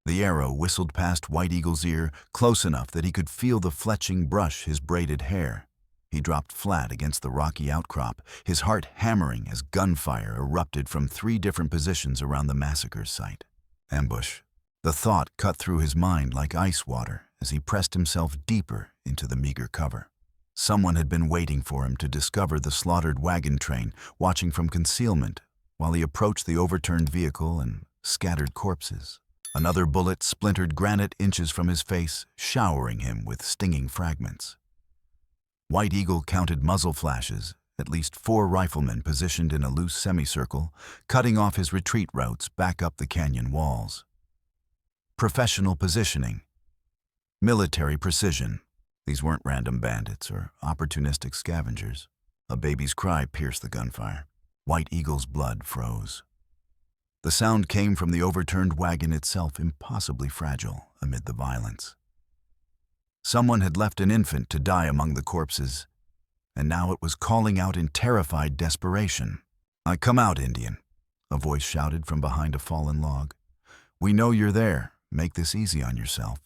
The arrow whistled past White Eagle's ear, close enough that he could feel the fletching brush his braided hair. He dropped flat against the rocky outcrop, his heart hammering as gunfire erupted from 3 different positions around the massacre site. Ambush. The thought cut through his mind like ice water as he pressed himself deeper into the meager cover. Someone had been waiting for him to discover the slaughtered wagon train, watching from concealment while he approached the overturned vehicle and scattered corpses. Another bullet splintered granite inches from his face, showering him with stinging fragments. White Eagle counted muzzle flashes, at least 4 riflemen positioned in a loose semicircle, cutting off his retreat routes back up the canyon walls. Professional positioning. Military precision. These weren't random bandits or opportunistic scavengers. A baby's cry pierced the gunfire. White Eagle's blood froze. The sound came from the overturned wagon itself, impossibly fragile amid the violence. Someone had left an infant to die among the corpses, and now it was calling out in terrified desperation. "I come out, Indian," a voice shouted from behind a fallen log. "We know you're there. Make this easy on yourself."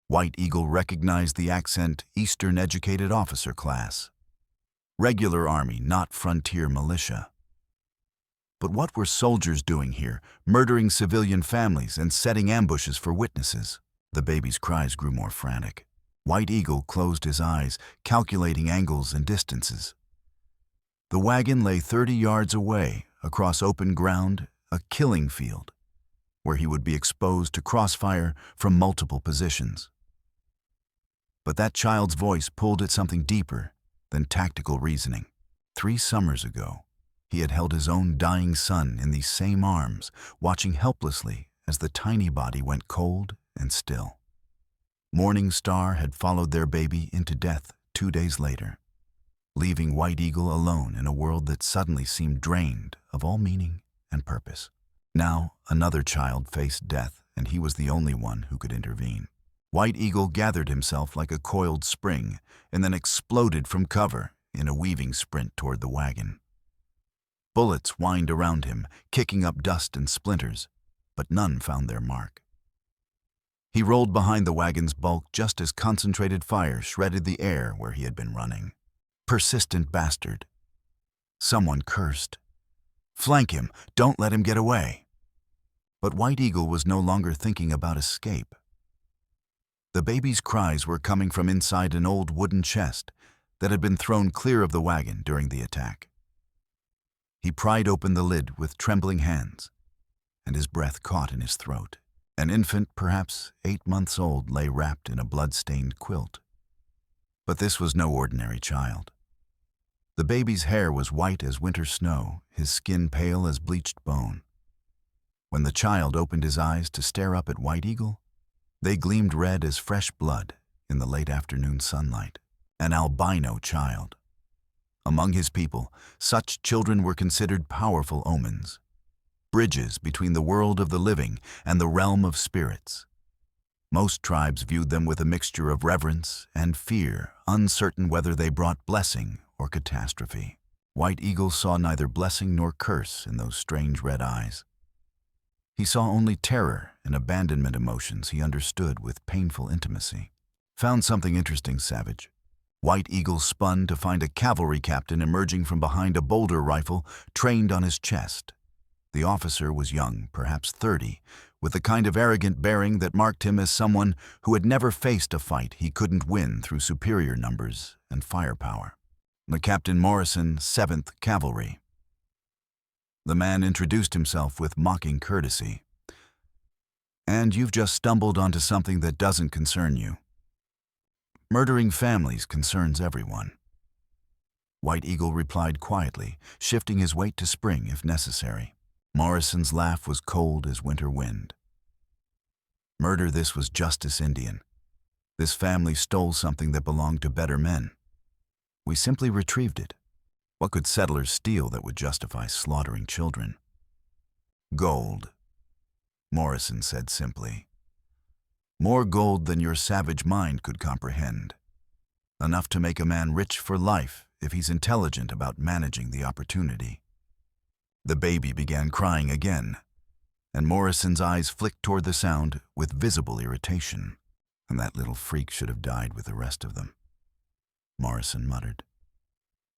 White Eagle recognized the accent Eastern-educated officer class. Regular army, not frontier militia. But what were soldiers doing here, murdering civilian families and setting ambushes for witnesses? The baby's cries grew more frantic. White Eagle closed his eyes, calculating angles and distances. The wagon lay 30 yards away, across open ground, a killing field, where he would be exposed to crossfire from multiple positions. But that child's voice pulled at something deeper than tactical reasoning. 3 summers ago, he had held his own dying son in these same arms, watching helplessly as the tiny body went cold and still. Morning Star had followed their baby into death 2 days later, leaving White Eagle alone in a world that suddenly seemed drained of all meaning and purpose. Now, another child faced death, and he was the only one who could intervene. White Eagle gathered himself like a coiled spring and then exploded from cover in a weaving sprint toward the wagon. Bullets whined around him, kicking up dust and splinters, but none found their mark. He rolled behind the wagon's bulk just as concentrated fire shredded the air where he had been running. Persistent bastard. Someone cursed. "Flank him! Don't let him get away!" But White Eagle was no longer thinking about escape. The baby's cries were coming from inside an old wooden chest that had been thrown clear of the wagon during the attack. He pried open the lid with trembling hands, and his breath caught in his throat. An infant, perhaps 8 months old, lay wrapped in a blood-stained quilt. But this was no ordinary child. The baby's hair was white as winter snow, his skin pale as bleached bone. When the child opened his eyes to stare up at White Eagle, they gleamed red as fresh blood in the late afternoon sunlight. An albino child. Among his people, such children were considered powerful omens, bridges between the world of the living and the realm of spirits. Most tribes viewed them with a mixture of reverence and fear, uncertain whether they brought blessing or catastrophe. White Eagle saw neither blessing nor curse in those strange red eyes. He saw only terror and abandonment emotions he understood with painful intimacy. "Found something interesting, Savage." White Eagle spun to find a cavalry captain emerging from behind a boulder rifle trained on his chest. The officer was young, perhaps 30, with the kind of arrogant bearing that marked him as someone who had never faced a fight he couldn't win through superior numbers and firepower. The Captain Morrison, 7th Cavalry. The man introduced himself with mocking courtesy. "And you've just stumbled onto something that doesn't concern you. Murdering families concerns everyone." White Eagle replied quietly, shifting his weight to spring if necessary. Morrison's laugh was cold as winter wind. "Murder, this was justice, Indian. This family stole something that belonged to better men. We simply retrieved it. What could settlers steal that would justify slaughtering children?" "Gold," Morrison said simply. "More gold than your savage mind could comprehend. Enough to make a man rich for life if he's intelligent about managing the opportunity." The baby began crying again, and Morrison's eyes flicked toward the sound with visible irritation. And that little freak should have died with the rest of them, Morrison muttered.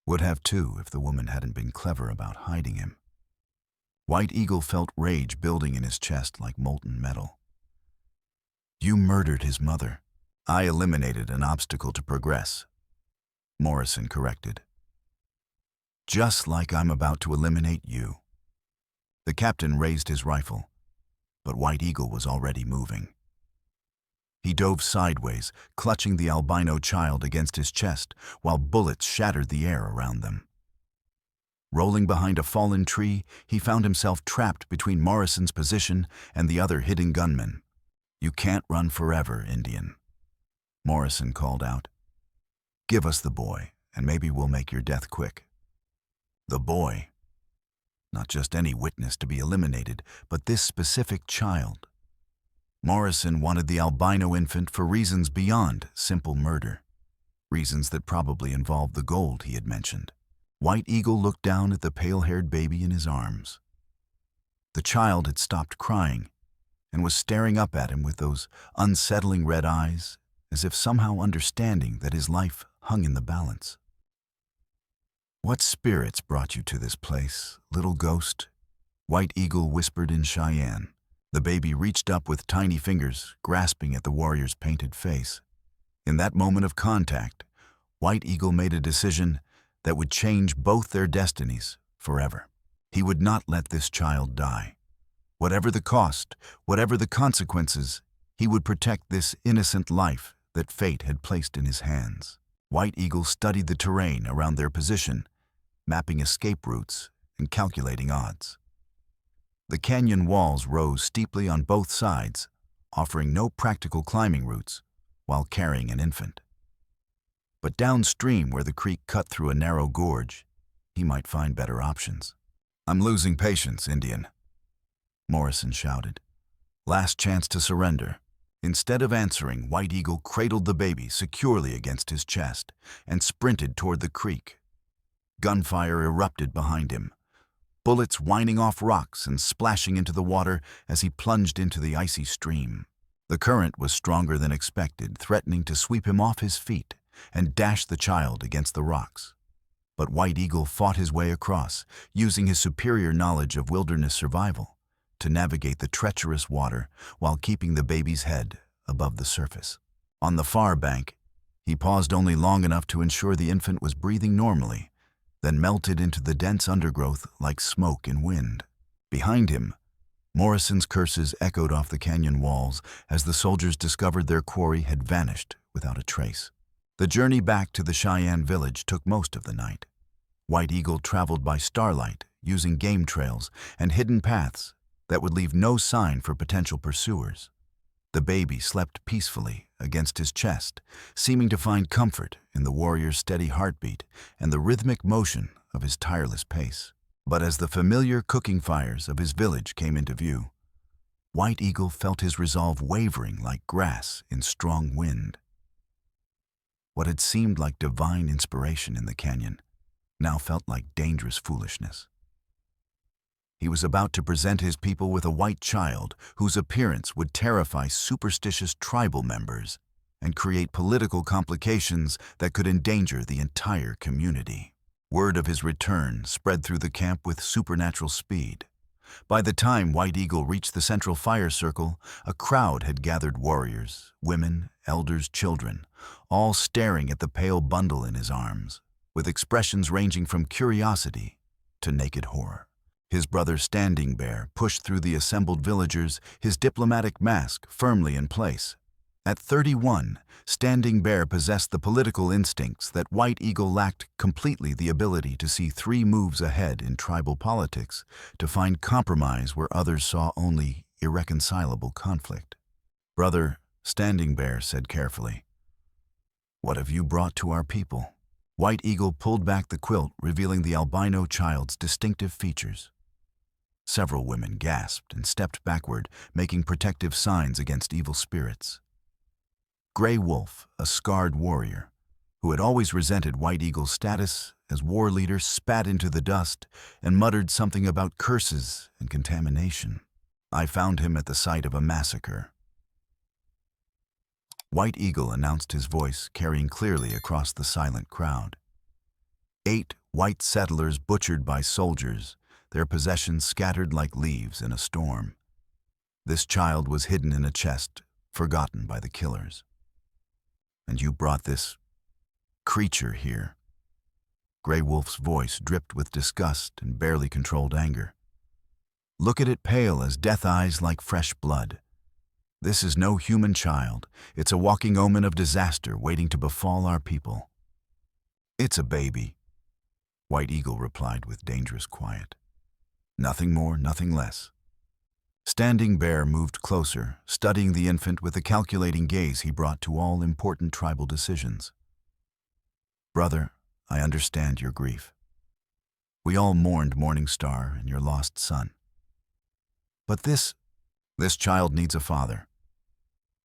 Would have too if the woman hadn't been clever about hiding him. White Eagle felt rage building in his chest like molten metal. You murdered his mother. I eliminated an obstacle to progress, Morrison corrected. Just like I'm about to eliminate you. The captain raised his rifle, but White Eagle was already moving. He dove sideways, clutching the albino child against his chest, while bullets shattered the air around them. Rolling behind a fallen tree, he found himself trapped between Morrison's position and the other hidden gunman. You can't run forever, Indian, Morrison called out. Give us the boy, and maybe we'll make your death quick. The boy. Not just any witness to be eliminated, but this specific child. Morrison wanted the albino infant for reasons beyond simple murder. Reasons that probably involved the gold he had mentioned. White Eagle looked down at the pale-haired baby in his arms. The child had stopped crying and was staring up at him with those unsettling red eyes, as if somehow understanding that his life hung in the balance. What spirits brought you to this place, little ghost? White Eagle whispered in Cheyenne. The baby reached up with tiny fingers, grasping at the warrior's painted face. In that moment of contact, White Eagle made a decision that would change both their destinies forever. He would not let this child die. Whatever the cost, whatever the consequences, he would protect this innocent life that fate had placed in his hands. White Eagle studied the terrain around their position, mapping escape routes and calculating odds. The canyon walls rose steeply on both sides, offering no practical climbing routes while carrying an infant. But downstream, where the creek cut through a narrow gorge, he might find better options. I'm losing patience, Indian, Morrison shouted. Last chance to surrender. Instead of answering, White Eagle cradled the baby securely against his chest and sprinted toward the creek. Gunfire erupted behind him, bullets whining off rocks and splashing into the water as he plunged into the icy stream. The current was stronger than expected, threatening to sweep him off his feet and dash the child against the rocks. But White Eagle fought his way across, using his superior knowledge of wilderness survival to navigate the treacherous water while keeping the baby's head above the surface. On the far bank, he paused only long enough to ensure the infant was breathing normally, then melted into the dense undergrowth like smoke and wind. Behind him, Morrison's curses echoed off the canyon walls as the soldiers discovered their quarry had vanished without a trace. The journey back to the Cheyenne village took most of the night. White Eagle traveled by starlight, using game trails and hidden paths that would leave no sign for potential pursuers. The baby slept peacefully against his chest, seeming to find comfort in the warrior's steady heartbeat and the rhythmic motion of his tireless pace. But as the familiar cooking fires of his village came into view, White Eagle felt his resolve wavering like grass in strong wind. What had seemed like divine inspiration in the canyon now felt like dangerous foolishness. He was about to present his people with a white child whose appearance would terrify superstitious tribal members and create political complications that could endanger the entire community. Word of his return spread through the camp with supernatural speed. By the time White Eagle reached the central fire circle, a crowd had gathered: warriors, women, elders, children, all staring at the pale bundle in his arms, with expressions ranging from curiosity to naked horror. His brother Standing Bear pushed through the assembled villagers, his diplomatic mask firmly in place. At 31, Standing Bear possessed the political instincts that White Eagle lacked completely: the ability to see 3 moves ahead in tribal politics, to find compromise where others saw only irreconcilable conflict. Brother, Standing Bear said carefully, "What have you brought to our people?" White Eagle pulled back the quilt, revealing the albino child's distinctive features. Several women gasped and stepped backward, making protective signs against evil spirits. Gray Wolf, a scarred warrior, who had always resented White Eagle's status as war leader, spat into the dust and muttered something about curses and contamination. I found him at the site of a massacre. White Eagle announced, his voice carrying clearly across the silent crowd. 8 white settlers butchered by soldiers, their possessions scattered like leaves in a storm. This child was hidden in a chest, forgotten by the killers. And you brought this creature here. Grey Wolf's voice dripped with disgust and barely controlled anger. Look at it, pale as death eyes like fresh blood. This is no human child. It's a walking omen of disaster waiting to befall our people. It's a baby, White Eagle replied with dangerous quiet. Nothing more, nothing less. Standing Bear moved closer, studying the infant with the calculating gaze he brought to all important tribal decisions. Brother, I understand your grief. We all mourned Morning Star and your lost son. But this child needs a father.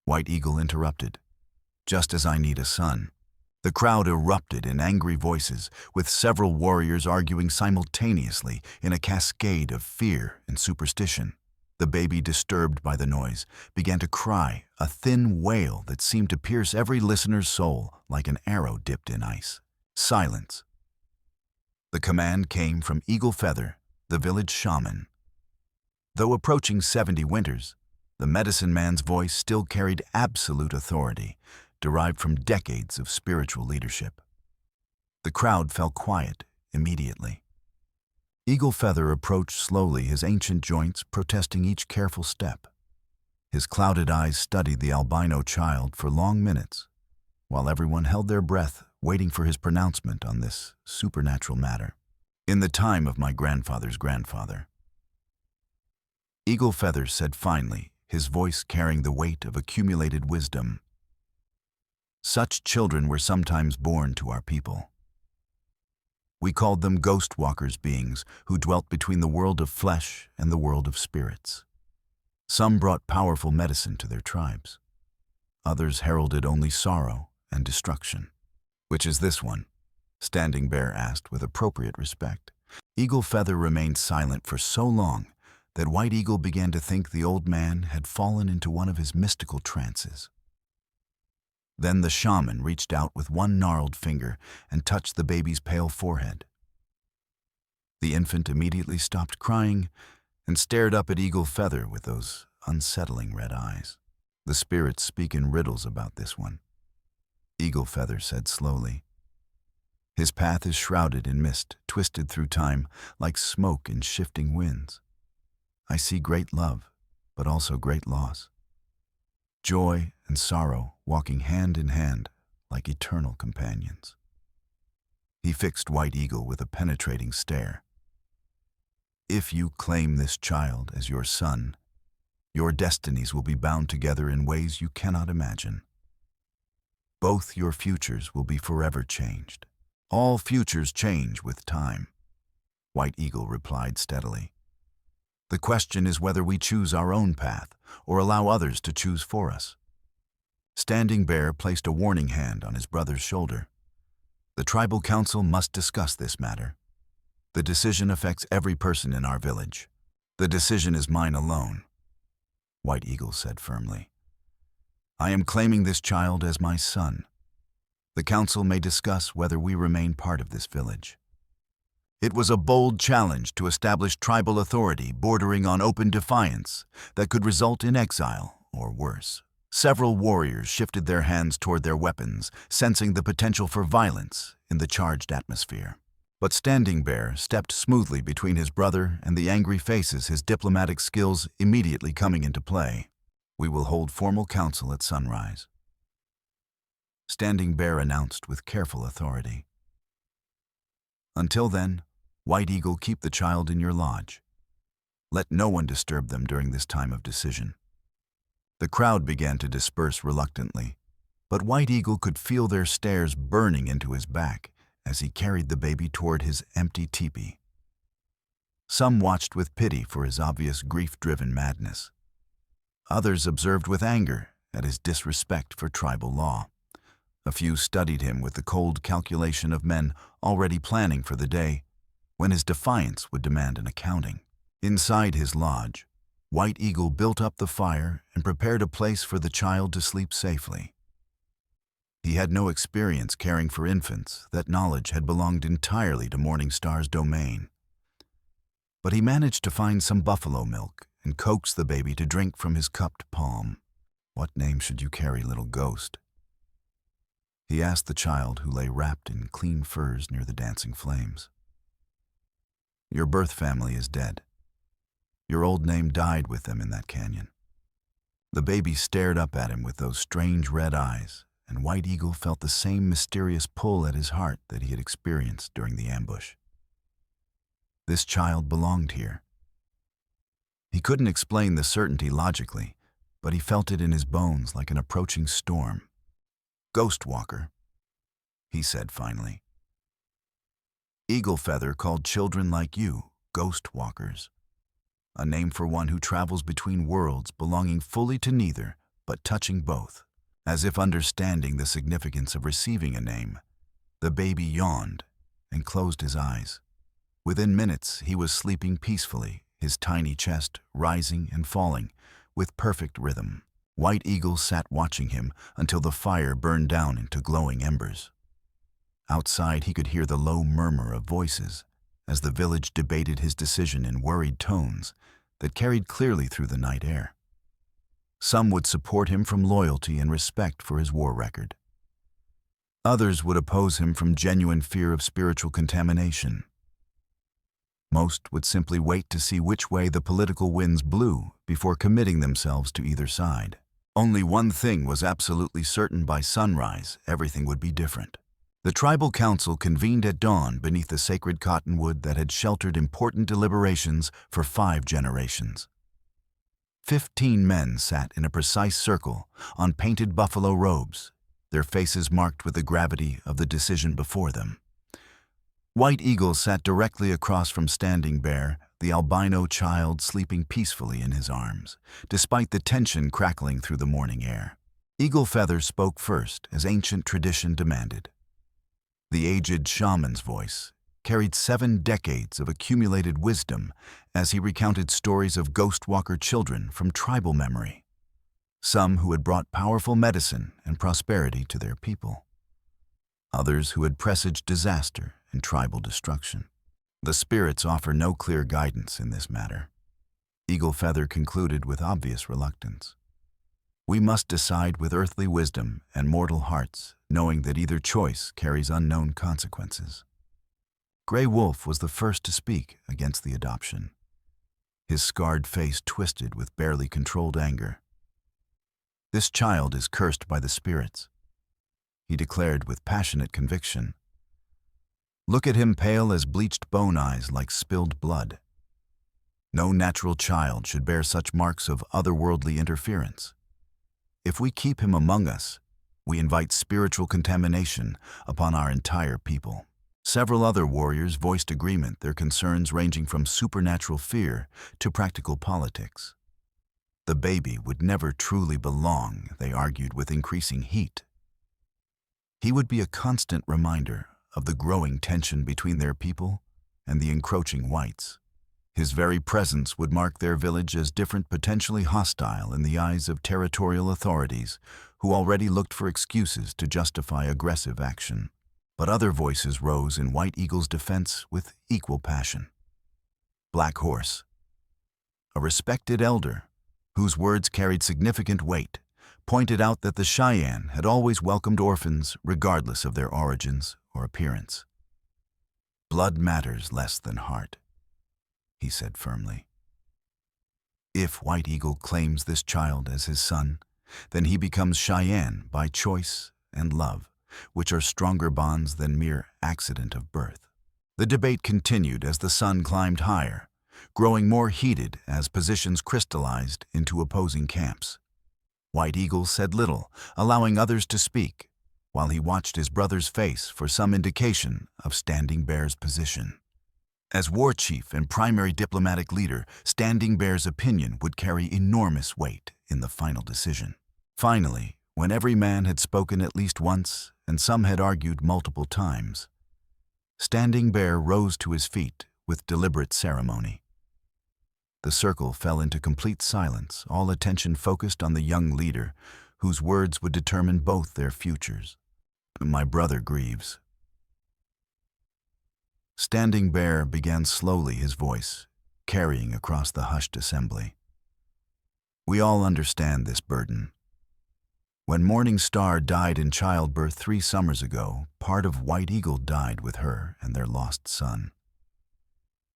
White Eagle interrupted. Just as I need a son. The crowd erupted in angry voices, with several warriors arguing simultaneously in a cascade of fear and superstition. The baby, disturbed by the noise, began to cry, a thin wail that seemed to pierce every listener's soul like an arrow dipped in ice. Silence. The command came from Eagle Feather, the village shaman. Though approaching 70 winters, the medicine man's voice still carried absolute authority, derived from decades of spiritual leadership. The crowd fell quiet immediately. Eagle Feather approached slowly, his ancient joints protesting each careful step. His clouded eyes studied the albino child for long minutes, while everyone held their breath, waiting for his pronouncement on this supernatural matter. In the time of my grandfather's grandfather, Eagle Feather said finally, his voice carrying the weight of accumulated wisdom. Such children were sometimes born to our people. We called them ghost walkers, beings who dwelt between the world of flesh and the world of spirits. Some brought powerful medicine to their tribes. Others heralded only sorrow and destruction. Which is this one? Standing Bear asked with appropriate respect. Eagle Feather remained silent for so long that White Eagle began to think the old man had fallen into one of his mystical trances. Then the shaman reached out with one gnarled finger and touched the baby's pale forehead. The infant immediately stopped crying and stared up at Eagle Feather with those unsettling red eyes. The spirits speak in riddles about this one, Eagle Feather said slowly. His path is shrouded in mist, twisted through time like smoke in shifting winds. I see great love, but also great loss. Joy and sorrow walking hand in hand like eternal companions. He fixed White Eagle with a penetrating stare. If you claim this child as your son, your destinies will be bound together in ways you cannot imagine. Both your futures will be forever changed. All futures change with time, White Eagle replied steadily. The question is whether we choose our own path or allow others to choose for us. Standing Bear placed a warning hand on his brother's shoulder. The tribal council must discuss this matter. The decision affects every person in our village. The decision is mine alone, White Eagle said firmly. I am claiming this child as my son. The council may discuss whether we remain part of this village. It was a bold challenge to establish tribal authority bordering on open defiance that could result in exile or worse. Several warriors shifted their hands toward their weapons, sensing the potential for violence in the charged atmosphere. But Standing Bear stepped smoothly between his brother and the angry faces, his diplomatic skills immediately coming into play. We will hold formal council at sunrise, Standing Bear announced with careful authority. Until then, White Eagle, keep the child in your lodge. Let no one disturb them during this time of decision. The crowd began to disperse reluctantly, but White Eagle could feel their stares burning into his back as he carried the baby toward his empty teepee. Some watched with pity for his obvious grief-driven madness. Others observed with anger at his disrespect for tribal law. A few studied him with the cold calculation of men already planning for the day when his defiance would demand an accounting. Inside his lodge, White Eagle built up the fire and prepared a place for the child to sleep safely. He had no experience caring for infants. That knowledge had belonged entirely to Morningstar's domain. But he managed to find some buffalo milk and coax the baby to drink from his cupped palm. "What name should you carry, little ghost?" he asked the child, who lay wrapped in clean furs near the dancing flames. "Your birth family is dead. Your old name died with them in that canyon." The baby stared up at him with those strange red eyes, and White Eagle felt the same mysterious pull at his heart that he had experienced during the ambush. This child belonged here. He couldn't explain the certainty logically, but he felt it in his bones like an approaching storm. "Ghost Walker," he said finally. "Eagle Feather called children like you Ghost Walkers, a name for one who travels between worlds, belonging fully to neither, but touching both." As if understanding the significance of receiving a name, the baby yawned and closed his eyes. Within minutes, he was sleeping peacefully, his tiny chest rising and falling with perfect rhythm. White Eagle sat watching him until the fire burned down into glowing embers. Outside, he could hear the low murmur of voices as the village debated his decision in worried tones that carried clearly through the night air. Some would support him from loyalty and respect for his war record. Others would oppose him from genuine fear of spiritual contamination. Most would simply wait to see which way the political winds blew before committing themselves to either side. Only one thing was absolutely certain: by sunrise, everything would be different. The tribal council convened at dawn beneath the sacred cottonwood that had sheltered important deliberations for 5 generations. 15 men sat in a precise circle on painted buffalo robes, their faces marked with the gravity of the decision before them. White Eagle sat directly across from Standing Bear, the albino child sleeping peacefully in his arms, despite the tension crackling through the morning air. Eagle Feather spoke first, as ancient tradition demanded. The aged shaman's voice carried 7 decades of accumulated wisdom as he recounted stories of Ghost Walker children from tribal memory, some who had brought powerful medicine and prosperity to their people, others who had presaged disaster and tribal destruction. "The spirits offer no clear guidance in this matter," Eagle Feather concluded with obvious reluctance. "We must decide with earthly wisdom and mortal hearts, knowing that either choice carries unknown consequences." Grey Wolf was the first to speak against the adoption, his scarred face twisted with barely controlled anger. "This child is cursed by the spirits," he declared with passionate conviction. "Look at him, pale as bleached bone eyes like spilled blood. No natural child should bear such marks of otherworldly interference. If we keep him among us, we invite spiritual contamination upon our entire people." Several other warriors voiced agreement, their concerns ranging from supernatural fear to practical politics. The baby would never truly belong, they argued with increasing heat. He would be a constant reminder of the growing tension between their people and the encroaching whites. His very presence would mark their village as different, potentially hostile in the eyes of territorial authorities who already looked for excuses to justify aggressive action. But other voices rose in White Eagle's defense with equal passion. Black Horse, a respected elder whose words carried significant weight, pointed out that the Cheyenne had always welcomed orphans regardless of their origins or appearance. "Blood matters less than heart," he said firmly. "If White Eagle claims this child as his son, then he becomes Cheyenne by choice and love, which are stronger bonds than mere accident of birth." The debate continued as the sun climbed higher, growing more heated as positions crystallized into opposing camps. White Eagle said little, allowing others to speak, while he watched his brother's face for some indication of Standing Bear's position. As war chief and primary diplomatic leader, Standing Bear's opinion would carry enormous weight in the final decision. Finally, when every man had spoken at least once and some had argued multiple times, Standing Bear rose to his feet with deliberate ceremony. The circle fell into complete silence, all attention focused on the young leader, whose words would determine both their futures. My brother grieves. Standing Bear began slowly, his voice carrying across the hushed assembly. We all understand this burden. When Morning Star died in childbirth 3 summers ago, part of White Eagle died with her and their lost son.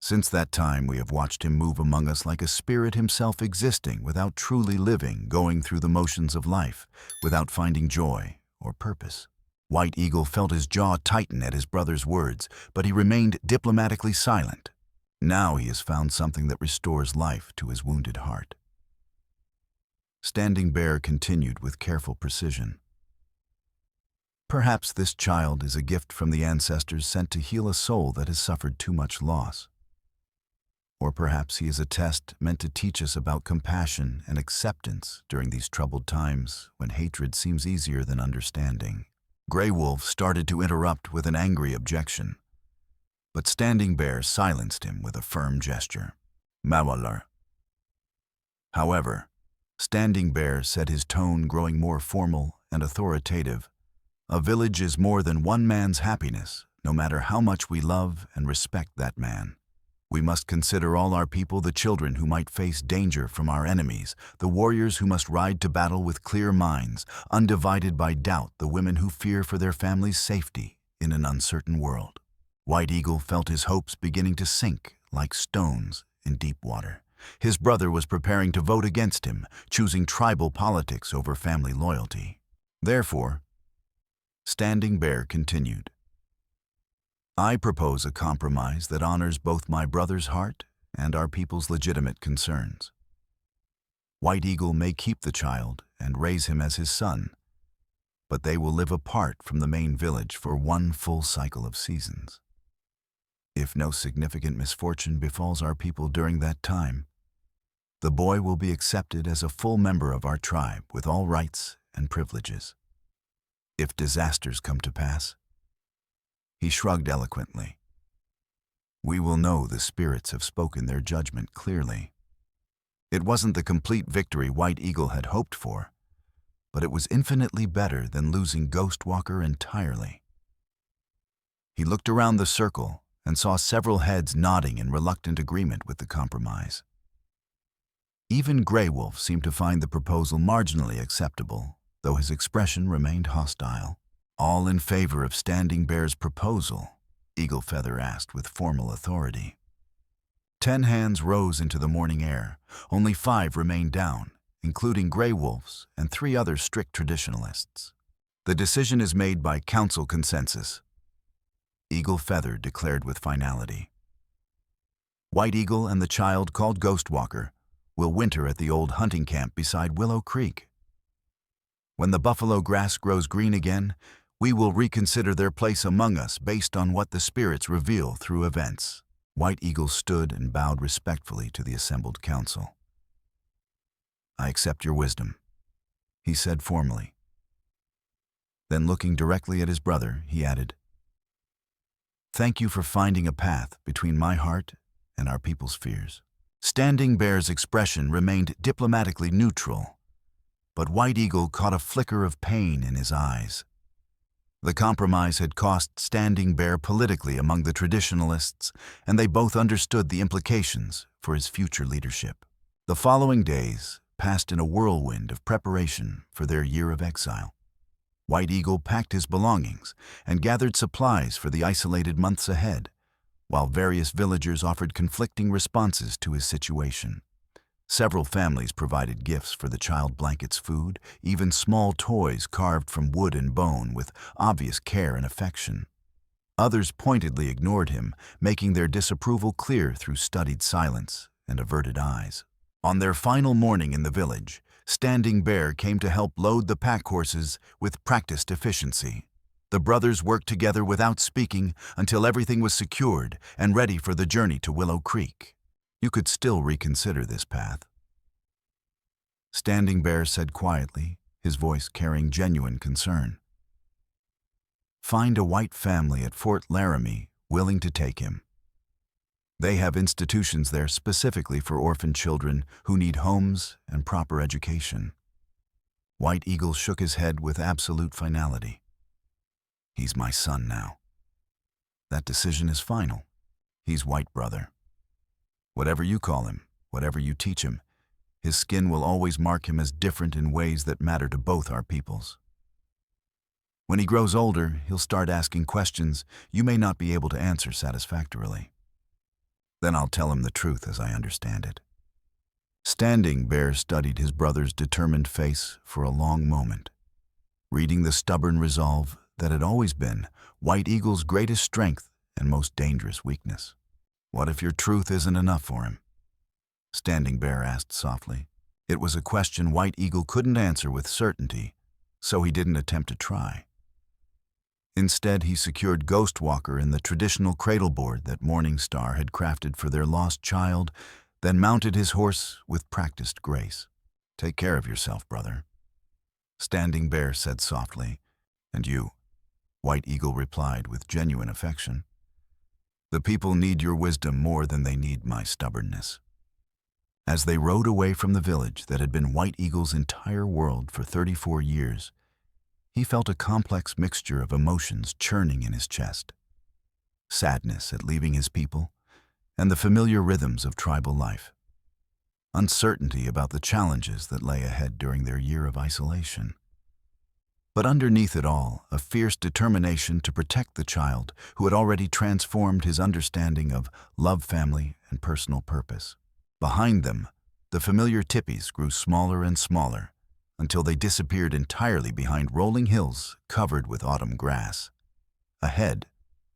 Since that time, we have watched him move among us like a spirit himself, existing without truly living, going through the motions of life, without finding joy or purpose. White Eagle felt his jaw tighten at his brother's words, but he remained diplomatically silent. Now he has found something that restores life to his wounded heart. Standing Bear continued with careful precision. Perhaps this child is a gift from the ancestors sent to heal a soul that has suffered too much loss. Or perhaps he is a test meant to teach us about compassion and acceptance during these troubled times when hatred seems easier than understanding. Grey Wolf started to interrupt with an angry objection, but Standing Bear silenced him with a firm gesture. Mawalar. However, Standing Bear said, his tone growing more formal and authoritative, a village is more than one man's happiness, no matter how much we love and respect that man. We must consider all our people, the children who might face danger from our enemies, the warriors who must ride to battle with clear minds, undivided by doubt, the women who fear for their families' safety in an uncertain world. White Eagle felt his hopes beginning to sink like stones in deep water. His brother was preparing to vote against him, choosing tribal politics over family loyalty. Therefore, Standing Bear continued, I propose a compromise that honors both my brother's heart and our people's legitimate concerns. White Eagle may keep the child and raise him as his son, but they will live apart from the main village for one full cycle of seasons. If no significant misfortune befalls our people during that time, the boy will be accepted as a full member of our tribe with all rights and privileges. If disasters come to pass, he shrugged eloquently, we will know the spirits have spoken their judgment clearly. It wasn't the complete victory White Eagle had hoped for, but it was infinitely better than losing Ghostwalker entirely. He looked around the circle and saw several heads nodding in reluctant agreement with the compromise. Even Grey Wolf seemed to find the proposal marginally acceptable, though his expression remained hostile. All in favor of Standing Bear's proposal? Eagle Feather asked with formal authority. 10 hands rose into the morning air. Only 5 remained down, including Grey Wolves and 3 other strict traditionalists. The decision is made by council consensus, Eagle Feather declared with finality. White Eagle and the child called Ghostwalker will winter at the old hunting camp beside Willow Creek. When the buffalo grass grows green again, we will reconsider their place among us based on what the spirits reveal through events. White Eagle stood and bowed respectfully to the assembled council. I accept your wisdom, he said formally. Then looking directly at his brother, he added, thank you for finding a path between my heart and our people's fears. Standing Bear's expression remained diplomatically neutral, but White Eagle caught a flicker of pain in his eyes. The compromise had cost Standing Bear politically among the traditionalists, and they both understood the implications for his future leadership. The following days passed in a whirlwind of preparation for their year of exile. White Eagle packed his belongings and gathered supplies for the isolated months ahead, while various villagers offered conflicting responses to his situation. Several families provided gifts for the child: blankets, food, even small toys carved from wood and bone with obvious care and affection. Others pointedly ignored him, making their disapproval clear through studied silence and averted eyes. On their final morning in the village, Standing Bear came to help load the pack horses with practiced efficiency. The brothers worked together without speaking until everything was secured and ready for the journey to Willow Creek. You could still reconsider this path, Standing Bear said quietly, his voice carrying genuine concern. Find a white family at Fort Laramie willing to take him. They have institutions there specifically for orphan children who need homes and proper education. White Eagle shook his head with absolute finality. He's my son now. That decision is final. He's white, brother. Whatever you call him, whatever you teach him, his skin will always mark him as different in ways that matter to both our peoples. When he grows older, he'll start asking questions you may not be able to answer satisfactorily. Then I'll tell him the truth as I understand it. Standing Bear studied his brother's determined face for a long moment, reading the stubborn resolve that had always been White Eagle's greatest strength and most dangerous weakness. What if your truth isn't enough for him? Standing Bear asked softly. It was a question White Eagle couldn't answer with certainty, so he didn't attempt to try. Instead, he secured Ghostwalker in the traditional cradle board that Morningstar had crafted for their lost child, then mounted his horse with practiced grace. Take care of yourself, brother, Standing Bear said softly. And you, White Eagle replied with genuine affection. The people need your wisdom more than they need my stubbornness. As they rode away from the village that had been White Eagle's entire world for 34 years, he felt a complex mixture of emotions churning in his chest. Sadness at leaving his people, and the familiar rhythms of tribal life. Uncertainty about the challenges that lay ahead during their year of isolation. But underneath it all, a fierce determination to protect the child who had already transformed his understanding of love, family, and personal purpose. Behind them, the familiar tippies grew smaller and smaller, until they disappeared entirely behind rolling hills covered with autumn grass. Ahead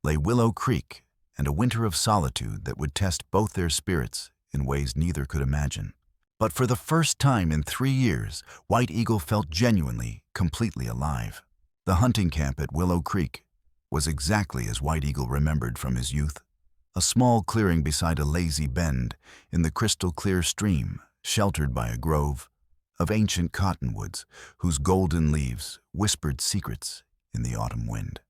lay Willow Creek and a winter of solitude that would test both their spirits in ways neither could imagine. But for the first time in 3 years, White Eagle felt genuinely, completely alive. The hunting camp at Willow Creek was exactly as White Eagle remembered from his youth. A small clearing beside a lazy bend in the crystal-clear stream, sheltered by a grove of ancient cottonwoods whose golden leaves whispered secrets in the autumn wind.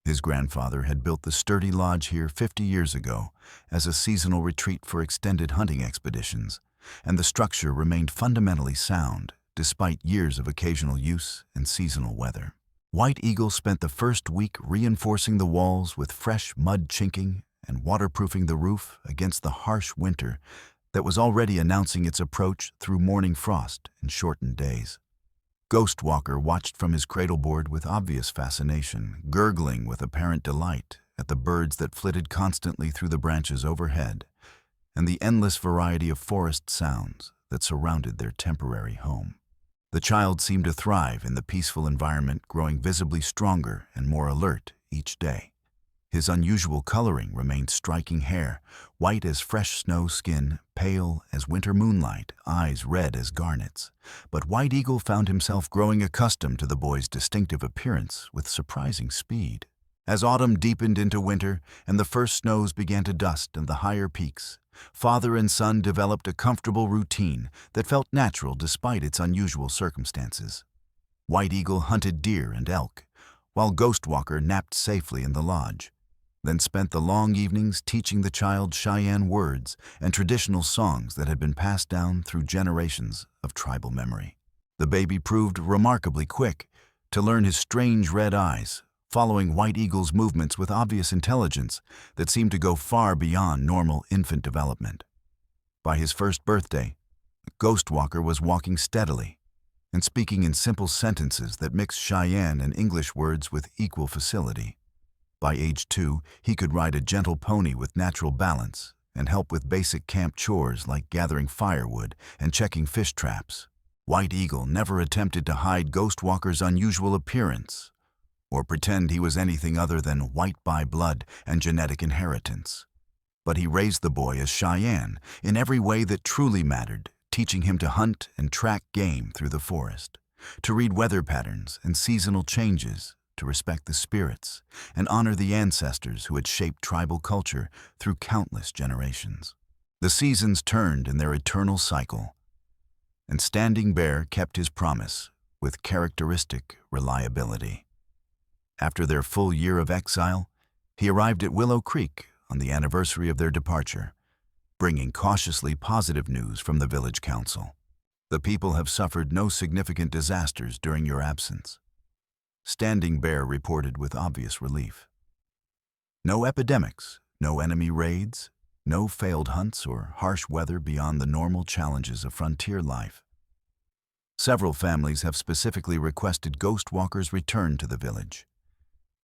His grandfather had built the sturdy lodge here 50 years ago as a seasonal retreat for extended hunting expeditions, and the structure remained fundamentally sound despite years of occasional use and seasonal weather. White Eagle spent the first week reinforcing the walls with fresh mud chinking and waterproofing the roof against the harsh winter that was already announcing its approach through morning frost and shortened days. Ghostwalker watched from his cradleboard with obvious fascination, gurgling with apparent delight at the birds that flitted constantly through the branches overhead and the endless variety of forest sounds that surrounded their temporary home. The child seemed to thrive in the peaceful environment, growing visibly stronger and more alert each day. His unusual coloring remained striking: hair white as fresh snow, skin pale as winter moonlight, eyes red as garnets. But White Eagle found himself growing accustomed to the boy's distinctive appearance with surprising speed. As autumn deepened into winter and the first snows began to dust in the higher peaks, father and son developed a comfortable routine that felt natural despite its unusual circumstances. White Eagle hunted deer and elk, while Ghostwalker napped safely in the lodge, then spent the long evenings teaching the child Cheyenne words and traditional songs that had been passed down through generations of tribal memory. The baby proved remarkably quick to learn his strange red eyes, following White Eagle's movements with obvious intelligence that seemed to go far beyond normal infant development. By his first birthday, Ghostwalker was walking steadily and speaking in simple sentences that mixed Cheyenne and English words with equal facility. By age 2, he could ride a gentle pony with natural balance and help with basic camp chores like gathering firewood and checking fish traps. White Eagle never attempted to hide Ghostwalker's unusual appearance or pretend he was anything other than white by blood and genetic inheritance. But he raised the boy as Cheyenne in every way that truly mattered, teaching him to hunt and track game through the forest, to read weather patterns and seasonal changes, to respect the spirits and honor the ancestors who had shaped tribal culture through countless generations. The seasons turned in their eternal cycle, and Standing Bear kept his promise with characteristic reliability. After their full year of exile, he arrived at Willow Creek on the anniversary of their departure, bringing cautiously positive news from the village council. The people have suffered no significant disasters during your absence. Standing Bear reported with obvious relief. No epidemics, no enemy raids, no failed hunts or harsh weather beyond the normal challenges of frontier life. Several families have specifically requested ghost walkers return to the village.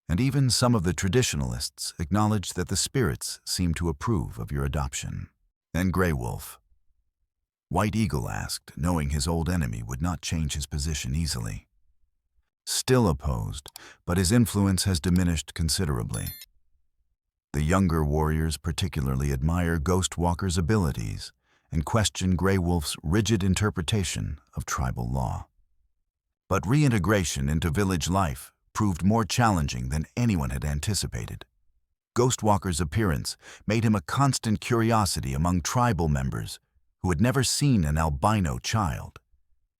And even some of the traditionalists acknowledge that the spirits seem to approve of your adoption. And Grey Wolf? White Eagle asked, knowing his old enemy would not change his position easily. Still opposed, but his influence has diminished considerably. The younger warriors particularly admire Ghost Walker's abilities and question Grey Wolf's rigid interpretation of tribal law. But reintegration into village life proved more challenging than anyone had anticipated. Ghost Walker's appearance made him a constant curiosity among tribal members who had never seen an albino child,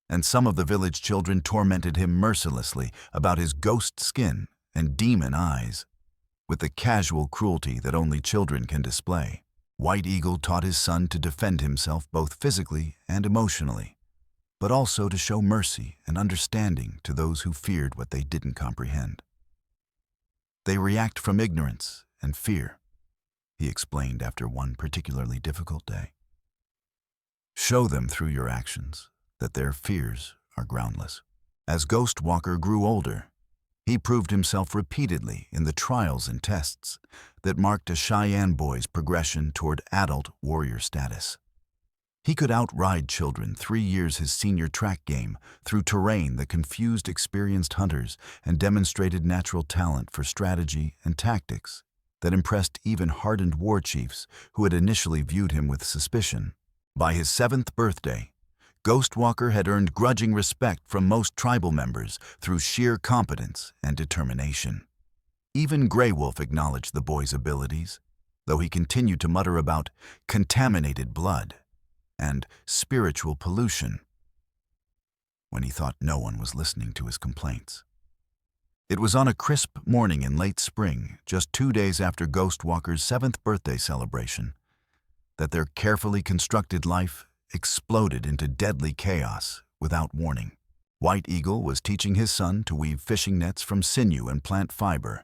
and some of the village children tormented him mercilessly about his ghost skin and demon eyes, with the casual cruelty that only children can display. White Eagle taught his son to defend himself both physically and emotionally, but also to show mercy and understanding to those who feared what they didn't comprehend. They react from ignorance and fear, he explained after one particularly difficult day. Show them through your actions that their fears are groundless. As Ghost Walker grew older, he proved himself repeatedly in the trials and tests that marked a Cheyenne boy's progression toward adult warrior status. He could outride children 3 years his senior track game through terrain that confused experienced hunters and demonstrated natural talent for strategy and tactics that impressed even hardened war chiefs who had initially viewed him with suspicion. By his 7th birthday, Ghost Walker had earned grudging respect from most tribal members through sheer competence and determination. Even Grey Wolf acknowledged the boy's abilities, though he continued to mutter about contaminated blood and spiritual pollution when he thought no one was listening to his complaints. It was on a crisp morning in late spring, just 2 days after Ghost Walker's 7th birthday celebration, that their carefully constructed life exploded into deadly chaos without warning. White Eagle was teaching his son to weave fishing nets from sinew and plant fiber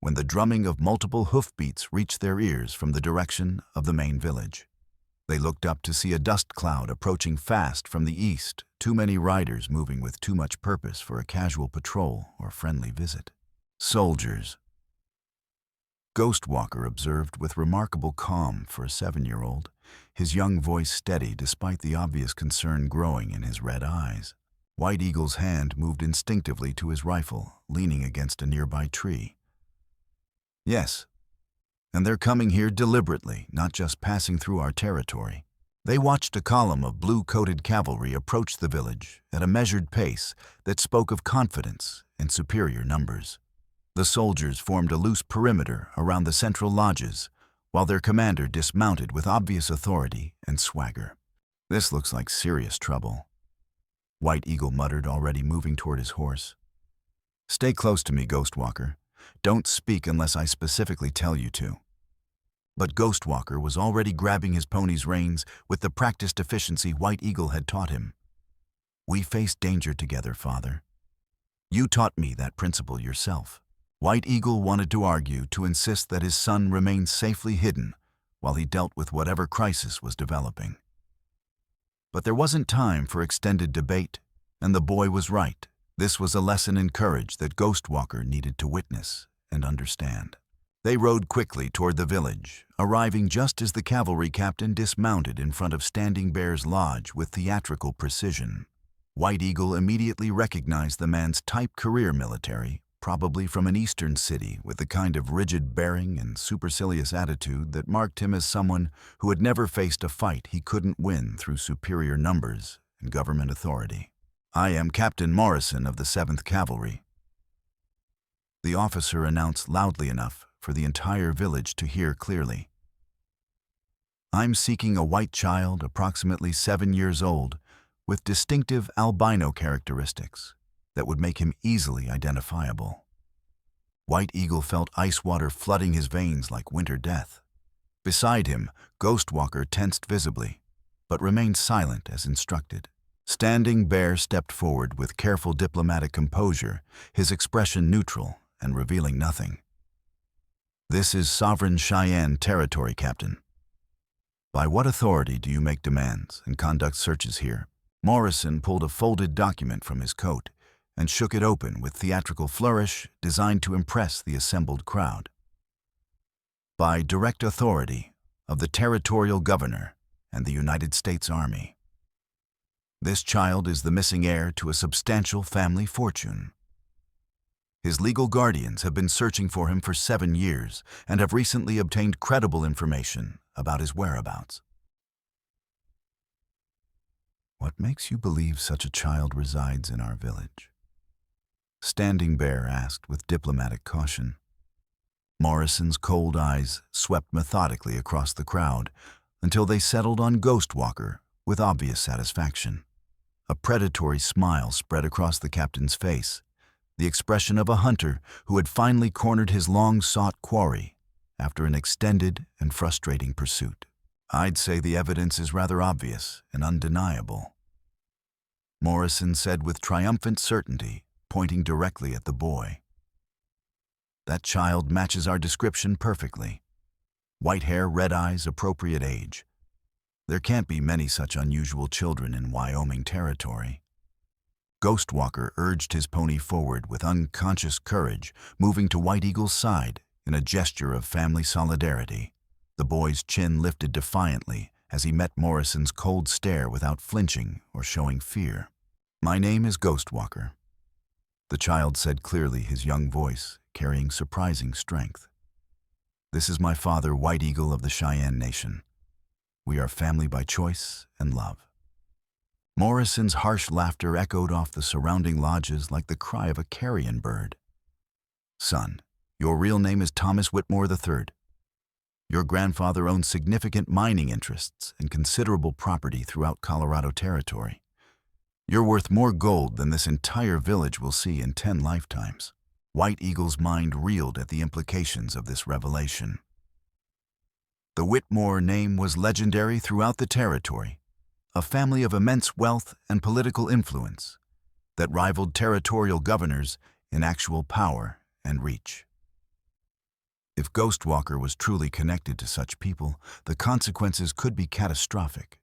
when the drumming of multiple hoofbeats reached their ears from the direction of the main village. They looked up to see a dust cloud approaching fast from the east, too many riders moving with too much purpose for a casual patrol or friendly visit. Soldiers. Ghost Walker observed with remarkable calm for a 7-year-old, his young voice steady despite the obvious concern growing in his red eyes. White Eagle's hand moved instinctively to his rifle, leaning against a nearby tree. Yes, and they're coming here deliberately, not just passing through our territory. They watched a column of blue-coated cavalry approach the village at a measured pace that spoke of confidence and superior numbers. The soldiers formed a loose perimeter around the central lodges, while their commander dismounted with obvious authority and swagger. This looks like serious trouble, White Eagle muttered, already moving toward his horse. Stay close to me, Ghost Walker. Don't speak unless I specifically tell you to. But Ghost Walker was already grabbing his pony's reins with the practiced efficiency White Eagle had taught him. We face danger together, Father. You taught me that principle yourself. White Eagle wanted to argue, to insist that his son remained safely hidden while he dealt with whatever crisis was developing. But there wasn't time for extended debate, and the boy was right. This was a lesson in courage that Ghost Walker needed to witness and understand. They rode quickly toward the village, arriving just as the cavalry captain dismounted in front of Standing Bear's lodge with theatrical precision. White Eagle immediately recognized the man's type career military, probably from an eastern city with the kind of rigid bearing and supercilious attitude that marked him as someone who had never faced a fight he couldn't win through superior numbers and government authority. I am Captain Morrison of the 7th Cavalry. The officer announced loudly enough for the entire village to hear clearly. I'm seeking a white child approximately 7 years old with distinctive albino characteristics that would make him easily identifiable. White Eagle felt ice water flooding his veins like winter death. Beside him, Ghostwalker tensed visibly, but remained silent as instructed. Standing Bear stepped forward with careful diplomatic composure, his expression neutral and revealing nothing. "This is sovereign Cheyenne territory, Captain. By what authority do you make demands and conduct searches here?" Morrison pulled a folded document from his coat and shook it open with theatrical flourish designed to impress the assembled crowd. "By direct authority of the territorial governor and the United States Army. This child is the missing heir to a substantial family fortune. His legal guardians have been searching for him for 7 years and have recently obtained credible information about his whereabouts." "What makes you believe such a child resides in our village?" Standing Bear asked with diplomatic caution. Morrison's cold eyes swept methodically across the crowd until they settled on Ghostwalker with obvious satisfaction. A predatory smile spread across the captain's face, the expression of a hunter who had finally cornered his long-sought quarry after an extended and frustrating pursuit. "I'd say the evidence is rather obvious and undeniable," Morrison said with triumphant certainty, pointing directly at the boy. "That child matches our description perfectly. White hair, red eyes, appropriate age. There can't be many such unusual children in Wyoming territory." Ghostwalker urged his pony forward with unconscious courage, moving to White Eagle's side in a gesture of family solidarity. The boy's chin lifted defiantly as he met Morrison's cold stare without flinching or showing fear. "My name is Ghostwalker," the child said clearly, his young voice carrying surprising strength. "This is my father, White Eagle of the Cheyenne Nation. We are family by choice and love." Morrison's harsh laughter echoed off the surrounding lodges like the cry of a carrion bird. "Son, your real name is Thomas Whitmore III. Your grandfather owned significant mining interests and considerable property throughout Colorado territory. You're worth more gold than this entire village will see in 10 lifetimes. White Eagle's mind reeled at the implications of this revelation. The Whitmore name was legendary throughout the territory, a family of immense wealth and political influence that rivaled territorial governors in actual power and reach. If Ghostwalker was truly connected to such people, the consequences could be catastrophic,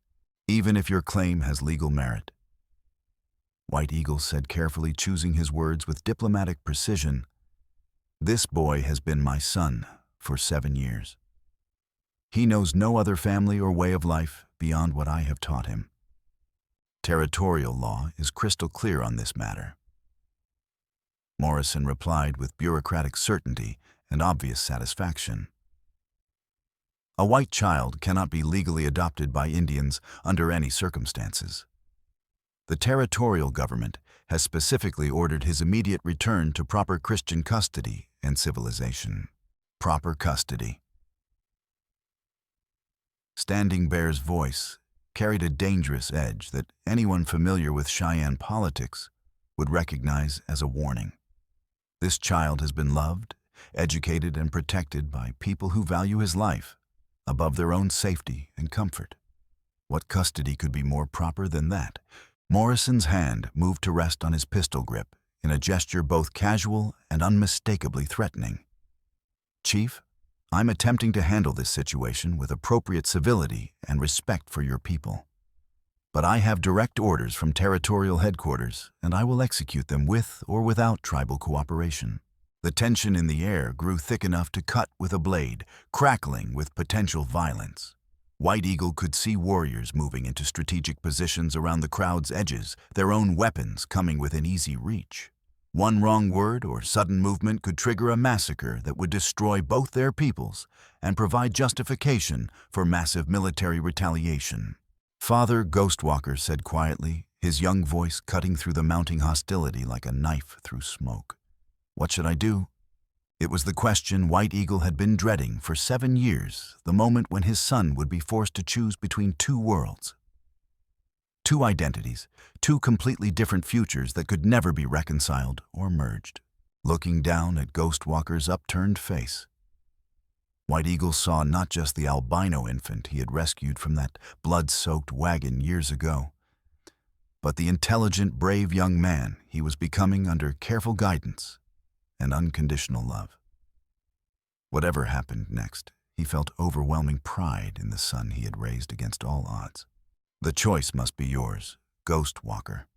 even if your claim has legal merit. White Eagle said carefully, choosing his words with diplomatic precision, "This boy has been my son for 7 years. He knows no other family or way of life beyond what I have taught him. Territorial law is crystal clear on this matter." Morrison replied with bureaucratic certainty and obvious satisfaction. "A white child cannot be legally adopted by Indians under any circumstances. The territorial government has specifically ordered his immediate return to proper Christian custody and civilization." Proper custody. Standing Bear's voice carried a dangerous edge that anyone familiar with Cheyenne politics would recognize as a warning. This child has been loved, educated, and protected by people who value his life above their own safety and comfort. What custody could be more proper than that? Morrison's hand moved to rest on his pistol grip in a gesture both casual and unmistakably threatening. "Chief, I'm attempting to handle this situation with appropriate civility and respect for your people. But I have direct orders from territorial headquarters, and I will execute them with or without tribal cooperation." The tension in the air grew thick enough to cut with a blade, crackling with potential violence. White Eagle could see warriors moving into strategic positions around the crowd's edges, their own weapons coming within easy reach. One wrong word or sudden movement could trigger a massacre that would destroy both their peoples and provide justification for massive military retaliation. Father Ghostwalker said quietly, his young voice cutting through the mounting hostility like a knife through smoke. "What should I do?" It was the question White Eagle had been dreading for 7 years, the moment when his son would be forced to choose between 2 worlds. 2 identities, 2 completely different futures that could never be reconciled or merged. Looking down at Ghostwalker's upturned face, White Eagle saw not just the albino infant he had rescued from that blood-soaked wagon years ago, but the intelligent, brave young man he was becoming under careful guidance and unconditional love. Whatever happened next, he felt overwhelming pride in the son he had raised against all odds. "The choice must be yours, Ghost Walker,"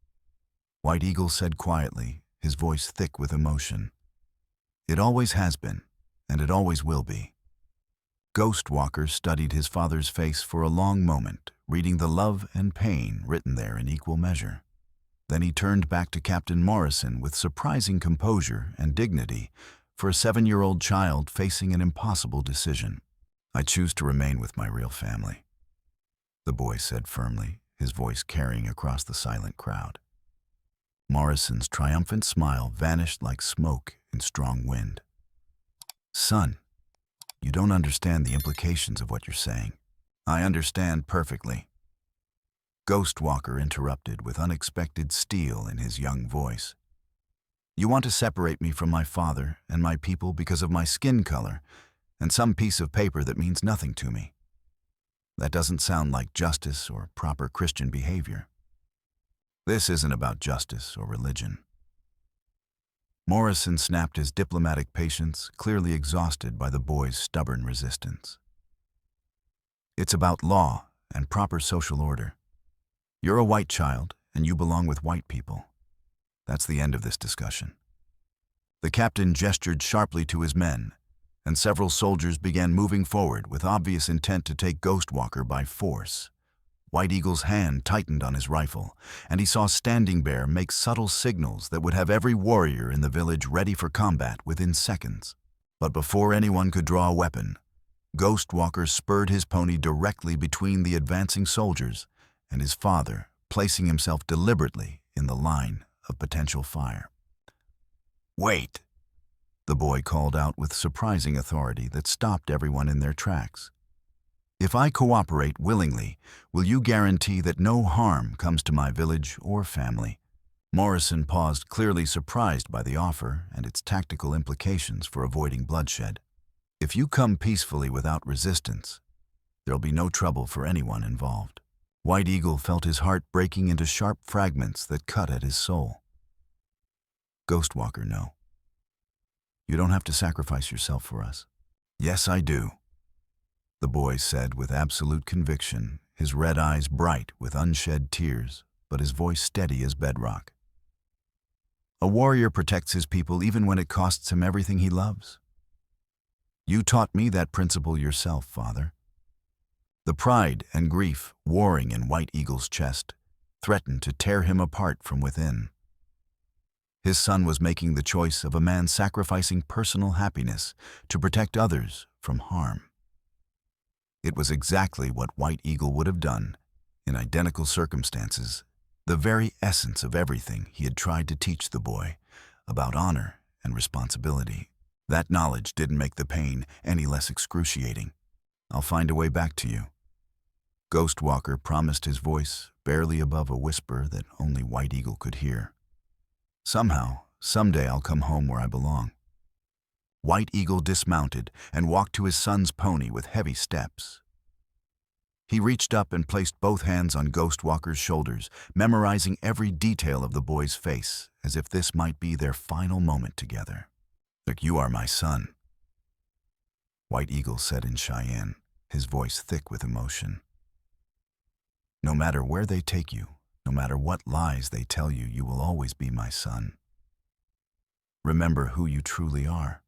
White Eagle said quietly, his voice thick with emotion. "It always has been, and it always will be." Ghost Walker studied his father's face for a long moment, reading the love and pain written there in equal measure. Then he turned back to Captain Morrison with surprising composure and dignity for a 7-year-old child facing an impossible decision. "I choose to remain with my real family," the boy said firmly, his voice carrying across the silent crowd. Morrison's triumphant smile vanished like smoke in strong wind. "Son, you don't understand the implications of what you're saying." "I understand perfectly," Ghost Walker interrupted with unexpected steel in his young voice. "You want to separate me from my father and my people because of my skin color and some piece of paper that means nothing to me. That doesn't sound like justice or proper Christian behavior. This isn't about justice or religion." Morrison snapped his diplomatic patience, clearly exhausted by the boy's stubborn resistance. "It's about law and proper social order. You're a white child, and you belong with white people. That's the end of this discussion." The captain gestured sharply to his men, and several soldiers began moving forward with obvious intent to take Ghost Walker by force. White Eagle's hand tightened on his rifle, and he saw Standing Bear make subtle signals that would have every warrior in the village ready for combat within seconds. But before anyone could draw a weapon, Ghost Walker spurred his pony directly between the advancing soldiers and his father, placing himself deliberately in the line of potential fire. "Wait," the boy called out with surprising authority that stopped everyone in their tracks. "If I cooperate willingly, will you guarantee that no harm comes to my village or family?" Morrison paused, clearly surprised by the offer and its tactical implications for avoiding bloodshed. "If you come peacefully without resistance, there'll be no trouble for anyone involved." White Eagle felt his heart breaking into sharp fragments that cut at his soul. "Ghost Walker, no. You don't have to sacrifice yourself for us." "Yes, I do," the boy said with absolute conviction, his red eyes bright with unshed tears, but his voice steady as bedrock. "A warrior protects his people even when it costs him everything he loves. You taught me that principle yourself, Father." The pride and grief warring in White Eagle's chest threatened to tear him apart from within. His son was making the choice of a man sacrificing personal happiness to protect others from harm. It was exactly what White Eagle would have done in identical circumstances, the very essence of everything he had tried to teach the boy about honor and responsibility. That knowledge didn't make the pain any less excruciating. "I'll find a way back to you," Ghost Walker promised, his voice barely above a whisper that only White Eagle could hear. "Somehow, someday I'll come home where I belong." White Eagle dismounted and walked to his son's pony with heavy steps. He reached up and placed both hands on Ghost Walker's shoulders, memorizing every detail of the boy's face, as if this might be their final moment together. "Look, you are my son," White Eagle said in Cheyenne, his voice thick with emotion. "No matter where they take you, no matter what lies they tell you, you will always be my son. Remember who you truly are."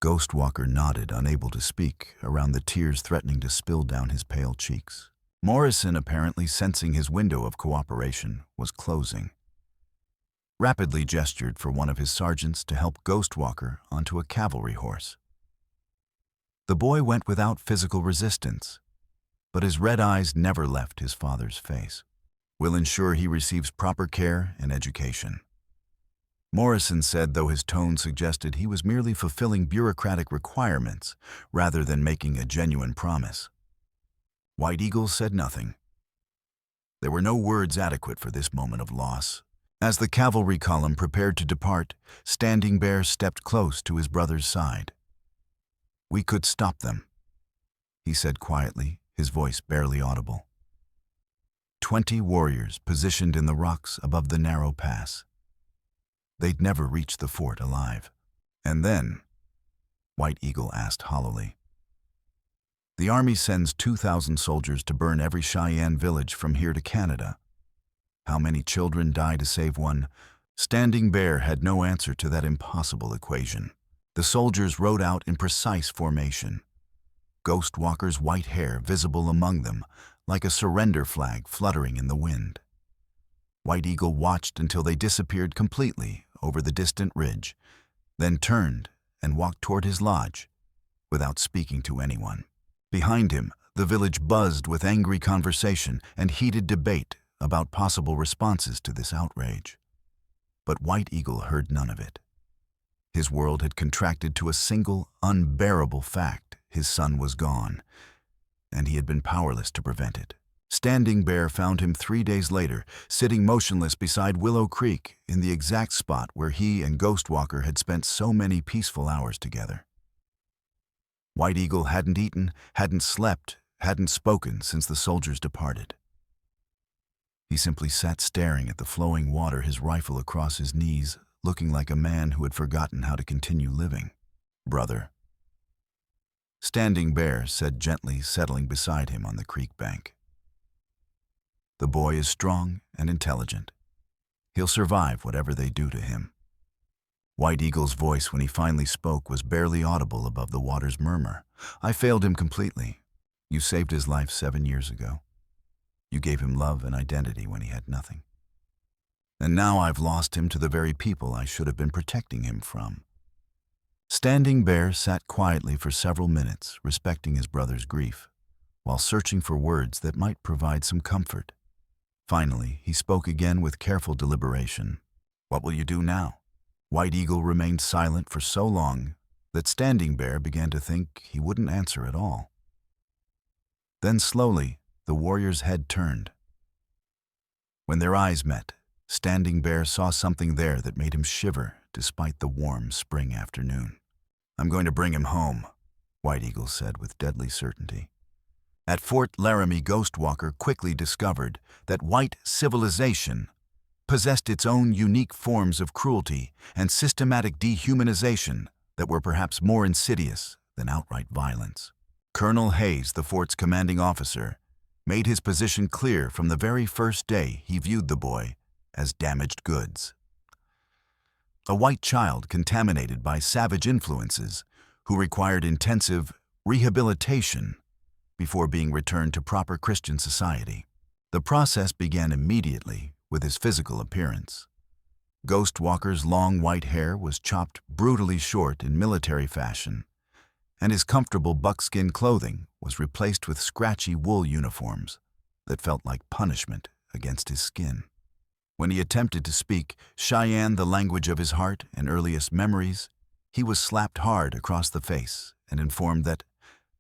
Ghost Walker nodded, unable to speak, around the tears threatening to spill down his pale cheeks. Morrison, apparently sensing his window of cooperation was closing, rapidly gestured for one of his sergeants to help Ghost Walker onto a cavalry horse. The boy went without physical resistance, but his red eyes never left his father's face. "We'll ensure he receives proper care and education," Morrison said, though his tone suggested he was merely fulfilling bureaucratic requirements rather than making a genuine promise. White Eagle said nothing. There were no words adequate for this moment of loss. As the cavalry column prepared to depart, Standing Bear stepped close to his brother's side. "We could stop them," he said quietly, his voice barely audible. 20 warriors positioned in the rocks above the narrow pass. They'd never reach the fort alive. "And then?" White Eagle asked hollowly. "The army sends 2,000 soldiers to burn every Cheyenne village from here to Canada. How many children die to save one?" Standing Bear had no answer to that impossible equation. The soldiers rode out in precise formation, Ghost Walker's white hair visible among them, like a surrender flag fluttering in the wind. White Eagle watched until they disappeared completely over the distant ridge, then turned and walked toward his lodge, without speaking to anyone. Behind him, the village buzzed with angry conversation and heated debate about possible responses to this outrage. But White Eagle heard none of it. His world had contracted to a single, unbearable fact: his son was gone, and he had been powerless to prevent it. Standing Bear found him 3 days later, sitting motionless beside Willow Creek in the exact spot where he and Ghost Walker had spent so many peaceful hours together. White Eagle hadn't eaten, hadn't slept, hadn't spoken since the soldiers departed. He simply sat staring at the flowing water, his rifle across his knees, looking like a man who had forgotten how to continue living. "Brother," Standing Bear said gently, settling beside him on the creek bank. "The boy is strong and intelligent. He'll survive whatever they do to him." White Eagle's voice, when he finally spoke, was barely audible above the water's murmur. "I failed him completely. You saved his life 7 years ago. You gave him love and identity when he had nothing. And now I've lost him to the very people I should have been protecting him from." Standing Bear sat quietly for several minutes, respecting his brother's grief, while searching for words that might provide some comfort. Finally, he spoke again with careful deliberation. "What will you do now?" White Eagle remained silent for so long that Standing Bear began to think he wouldn't answer at all. Then slowly, the warrior's head turned. When their eyes met, Standing Bear saw something there that made him shiver despite the warm spring afternoon. "I'm going to bring him home," White Eagle said with deadly certainty. At Fort Laramie, Ghost Walker quickly discovered that white civilization possessed its own unique forms of cruelty and systematic dehumanization that were perhaps more insidious than outright violence. Colonel Hayes, the fort's commanding officer, made his position clear from the very first day he viewed the boy as damaged goods. A white child contaminated by savage influences who required intensive rehabilitation before being returned to proper Christian society. The process began immediately with his physical appearance. Ghost Walker's long white hair was chopped brutally short in military fashion, and his comfortable buckskin clothing was replaced with scratchy wool uniforms that felt like punishment against his skin. When he attempted to speak Cheyenne, the language of his heart and earliest memories, he was slapped hard across the face and informed that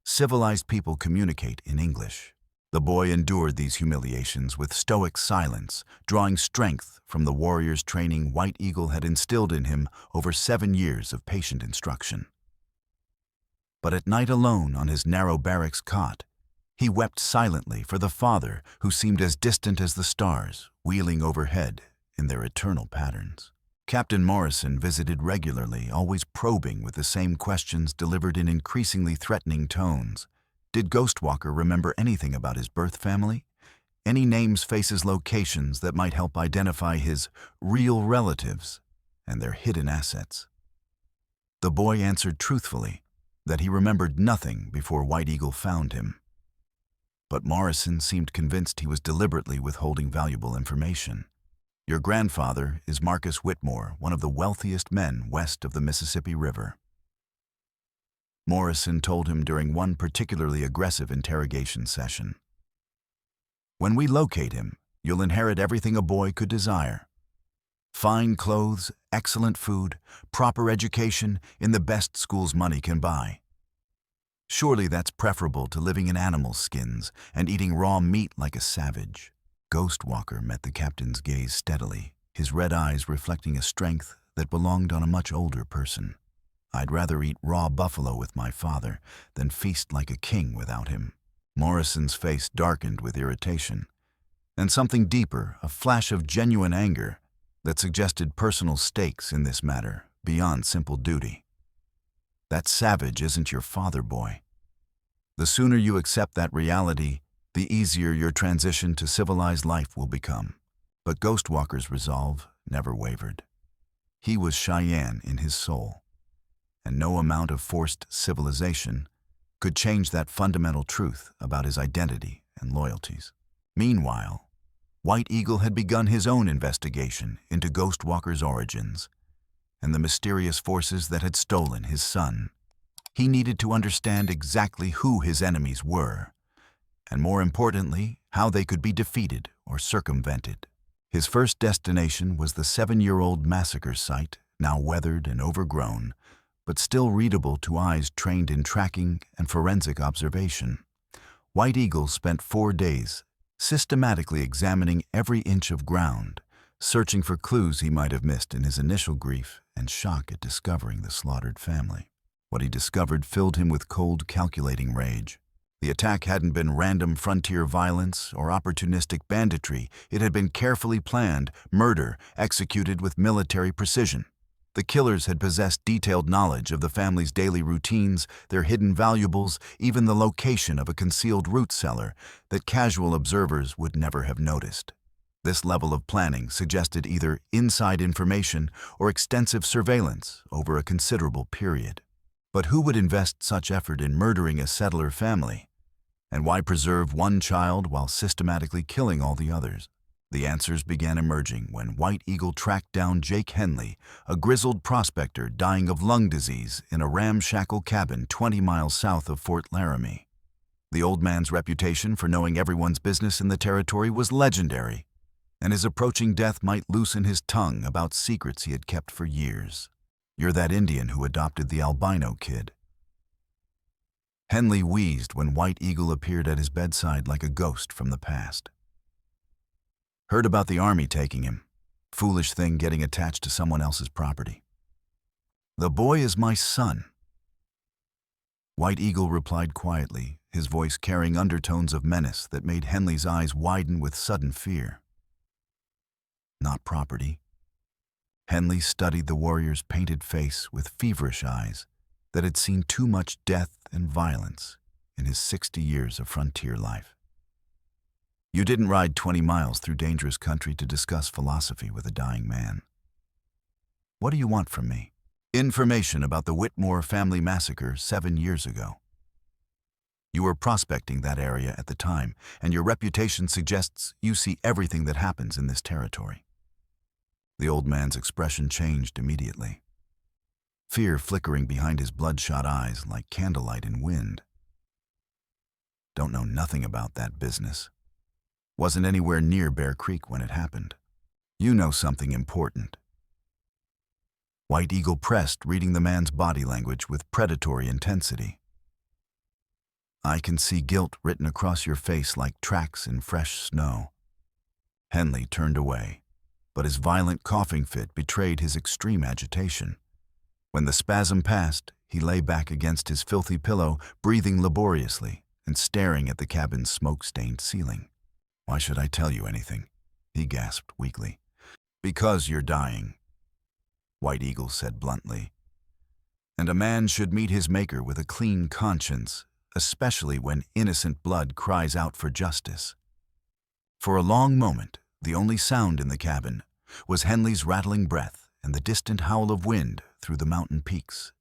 civilized people communicate in English. The boy endured these humiliations with stoic silence, drawing strength from the warrior's training White Eagle had instilled in him over 7 years of patient instruction. But at night alone on his narrow barracks cot, he wept silently for the father who seemed as distant as the stars, wheeling overhead in their eternal patterns. Captain Morrison visited regularly, always probing with the same questions delivered in increasingly threatening tones. Did Ghost Walker remember anything about his birth family? Any names, faces, locations that might help identify his real relatives and their hidden assets? The boy answered truthfully that he remembered nothing before White Eagle found him. But Morrison seemed convinced he was deliberately withholding valuable information. "Your grandfather is Marcus Whitmore, one of the wealthiest men west of the Mississippi River," Morrison told him during one particularly aggressive interrogation session. "When we locate him, you'll inherit everything a boy could desire. Fine clothes, excellent food, proper education in the best schools money can buy. Surely that's preferable to living in animal skins and eating raw meat like a savage." Ghost Walker met the captain's gaze steadily, his red eyes reflecting a strength that belonged on a much older person. I'd rather eat raw buffalo with my father than feast like a king without him." Morrison's face darkened with irritation, and something deeper, a flash of genuine anger that suggested personal stakes in this matter beyond simple duty. "That savage isn't your father, boy. The sooner you accept that reality, the easier your transition to civilized life will become." But Ghostwalker's resolve never wavered. He was Cheyenne in his soul, and no amount of forced civilization could change that fundamental truth about his identity and loyalties. Meanwhile, White Eagle had begun his own investigation into Ghostwalker's origins and the mysterious forces that had stolen his son. He needed to understand exactly who his enemies were, and more importantly, how they could be defeated or circumvented. His first destination was the 7-year-old massacre site, now weathered and overgrown, but still readable to eyes trained in tracking and forensic observation. White Eagle spent 4 days systematically examining every inch of ground, searching for clues he might have missed in his initial grief and shock at discovering the slaughtered family. What he discovered filled him with cold, calculating rage. The attack hadn't been random frontier violence or opportunistic banditry. It had been carefully planned murder executed with military precision. The killers had possessed detailed knowledge of the family's daily routines, their hidden valuables, even the location of a concealed root cellar that casual observers would never have noticed. This level of planning suggested either inside information or extensive surveillance over a considerable period. But who would invest such effort in murdering a settler family? And why preserve one child while systematically killing all the others? The answers began emerging when White Eagle tracked down Jake Henley, a grizzled prospector dying of lung disease in a ramshackle cabin 20 miles south of Fort Laramie. The old man's reputation for knowing everyone's business in the territory was legendary, and his approaching death might loosen his tongue about secrets he had kept for years. "You're that Indian who adopted the albino kid." Henley wheezed when White Eagle appeared at his bedside like a ghost from the past. "Heard about the army taking him. Foolish thing getting attached to someone else's property." "The boy is my son." White Eagle replied quietly, his voice carrying undertones of menace that made Henley's eyes widen with sudden fear. "Not property." Henley studied the warrior's painted face with feverish eyes that had seen too much death and violence in his 60 years of frontier life. "You didn't ride 20 miles through dangerous country to discuss philosophy with a dying man. What do you want from me?" "Information about the Whitmore family massacre 7 years ago. You were prospecting that area at the time, and your reputation suggests you see everything that happens in this territory." The old man's expression changed immediately, fear flickering behind his bloodshot eyes like candlelight in wind. "Don't know nothing about that business. Wasn't anywhere near Bear Creek when it happened. You know something important." White Eagle pressed, reading the man's body language with predatory intensity. "I can see guilt written across your face like tracks in fresh snow." Henley turned away, but his violent coughing fit betrayed his extreme agitation. When the spasm passed, he lay back against his filthy pillow, breathing laboriously and staring at the cabin's smoke-stained ceiling. "Why should I tell you anything?" he gasped weakly. "Because you're dying," White Eagle said bluntly. "And a man should meet his maker with a clean conscience, especially when innocent blood cries out for justice." For a long moment, the only sound in the cabin was Henley's rattling breath and the distant howl of wind through the mountain peaks.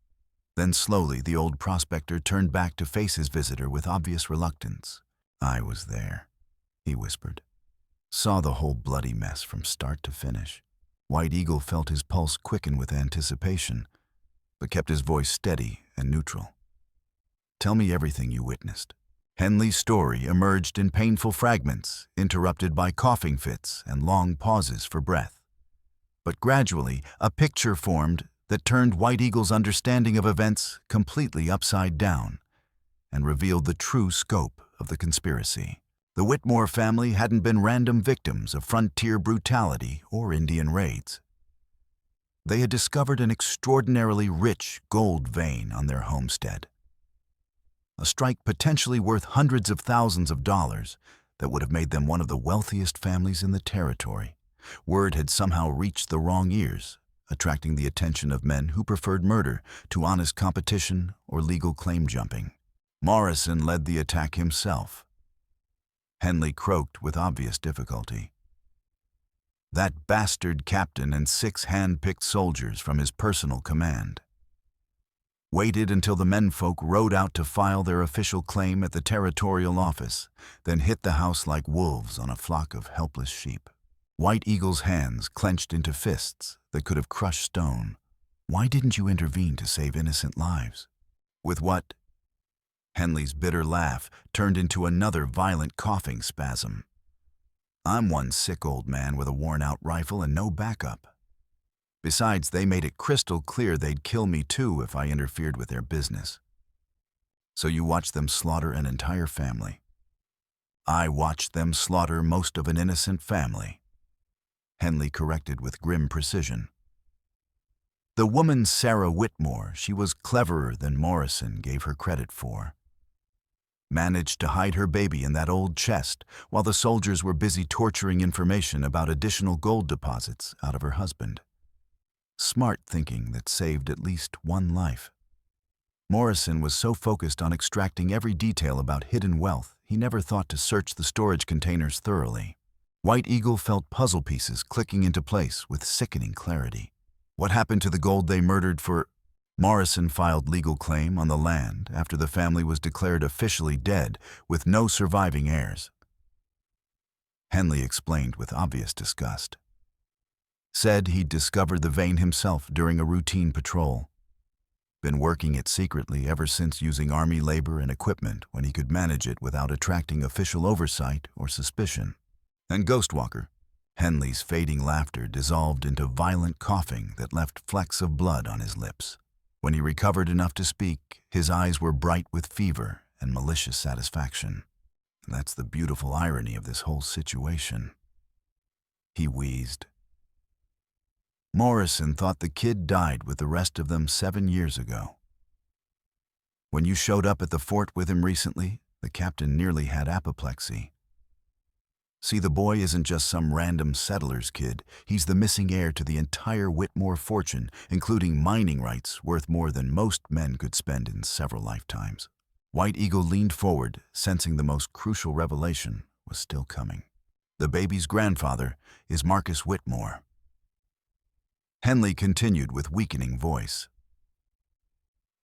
Then slowly the old prospector turned back to face his visitor with obvious reluctance. "I was there," he whispered. "Saw the whole bloody mess from start to finish." White Eagle felt his pulse quicken with anticipation, but kept his voice steady and neutral. "Tell me everything you witnessed." Henley's story emerged in painful fragments, interrupted by coughing fits and long pauses for breath. But gradually, a picture formed that turned White Eagle's understanding of events completely upside down and revealed the true scope of the conspiracy. The Whitmore family hadn't been random victims of frontier brutality or Indian raids. They had discovered an extraordinarily rich gold vein on their homestead. A strike potentially worth hundreds of thousands of dollars that would have made them one of the wealthiest families in the territory. Word had somehow reached the wrong ears, attracting the attention of men who preferred murder to honest competition or legal claim jumping. Morrison led the attack himself. Henley croaked with obvious difficulty. That bastard captain and 6 hand-picked soldiers from his personal command waited until the menfolk rode out to file their official claim at the territorial office, then hit the house like wolves on a flock of helpless sheep. White Eagle's hands clenched into fists that could have crushed stone. Why didn't you intervene to save innocent lives? With what? Henley's bitter laugh turned into another violent coughing spasm. I'm one sick old man with a worn-out rifle and no backup. Besides, they made it crystal clear they'd kill me too if I interfered with their business. So you watched them slaughter an entire family. I watched them slaughter most of an innocent family, Henley corrected with grim precision. The woman Sarah Whitmore, she was cleverer than Morrison gave her credit for. Managed to hide her baby in that old chest while the soldiers were busy torturing information about additional gold deposits out of her husband. Smart thinking that saved at least one life. Morrison was so focused on extracting every detail about hidden wealth, he never thought to search the storage containers thoroughly. White Eagle felt puzzle pieces clicking into place with sickening clarity. What happened to the gold they murdered for? Morrison filed legal claim on the land after the family was declared officially dead with no surviving heirs. Henley explained with obvious disgust. Said he'd discovered the vein himself during a routine patrol. Been working it secretly ever since, using army labor and equipment when he could manage it without attracting official oversight or suspicion. And Ghostwalker. Henley's fading laughter dissolved into violent coughing that left flecks of blood on his lips. When he recovered enough to speak, his eyes were bright with fever and malicious satisfaction. That's the beautiful irony of this whole situation. He wheezed. Morrison thought the kid died with the rest of them 7 years ago. When you showed up at the fort with him recently, the captain nearly had apoplexy. See, the boy isn't just some random settler's kid. He's the missing heir to the entire Whitmore fortune, including mining rights worth more than most men could spend in several lifetimes. White Eagle leaned forward, sensing the most crucial revelation was still coming. The baby's grandfather is Marcus Whitmore. Henley continued with weakening voice.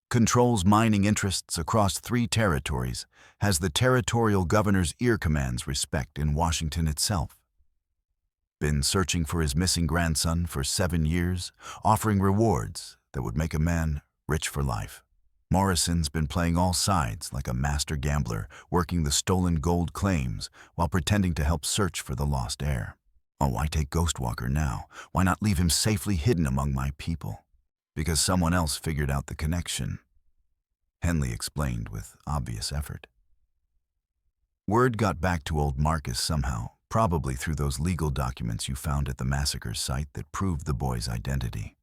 Controls mining interests across 3 territories, has the territorial governor's ear commands respect in Washington itself. Been searching for his missing grandson for 7 years, offering rewards that would make a man rich for life. Morrison's been playing all sides like a master gambler, working the stolen gold claims while pretending to help search for the lost heir. Oh, why take Ghostwalker now? Why not leave him safely hidden among my people? Because someone else figured out the connection, Henley explained with obvious effort. Word got back to old Marcus somehow, probably through those legal documents you found at the massacre site that proved the boy's identity.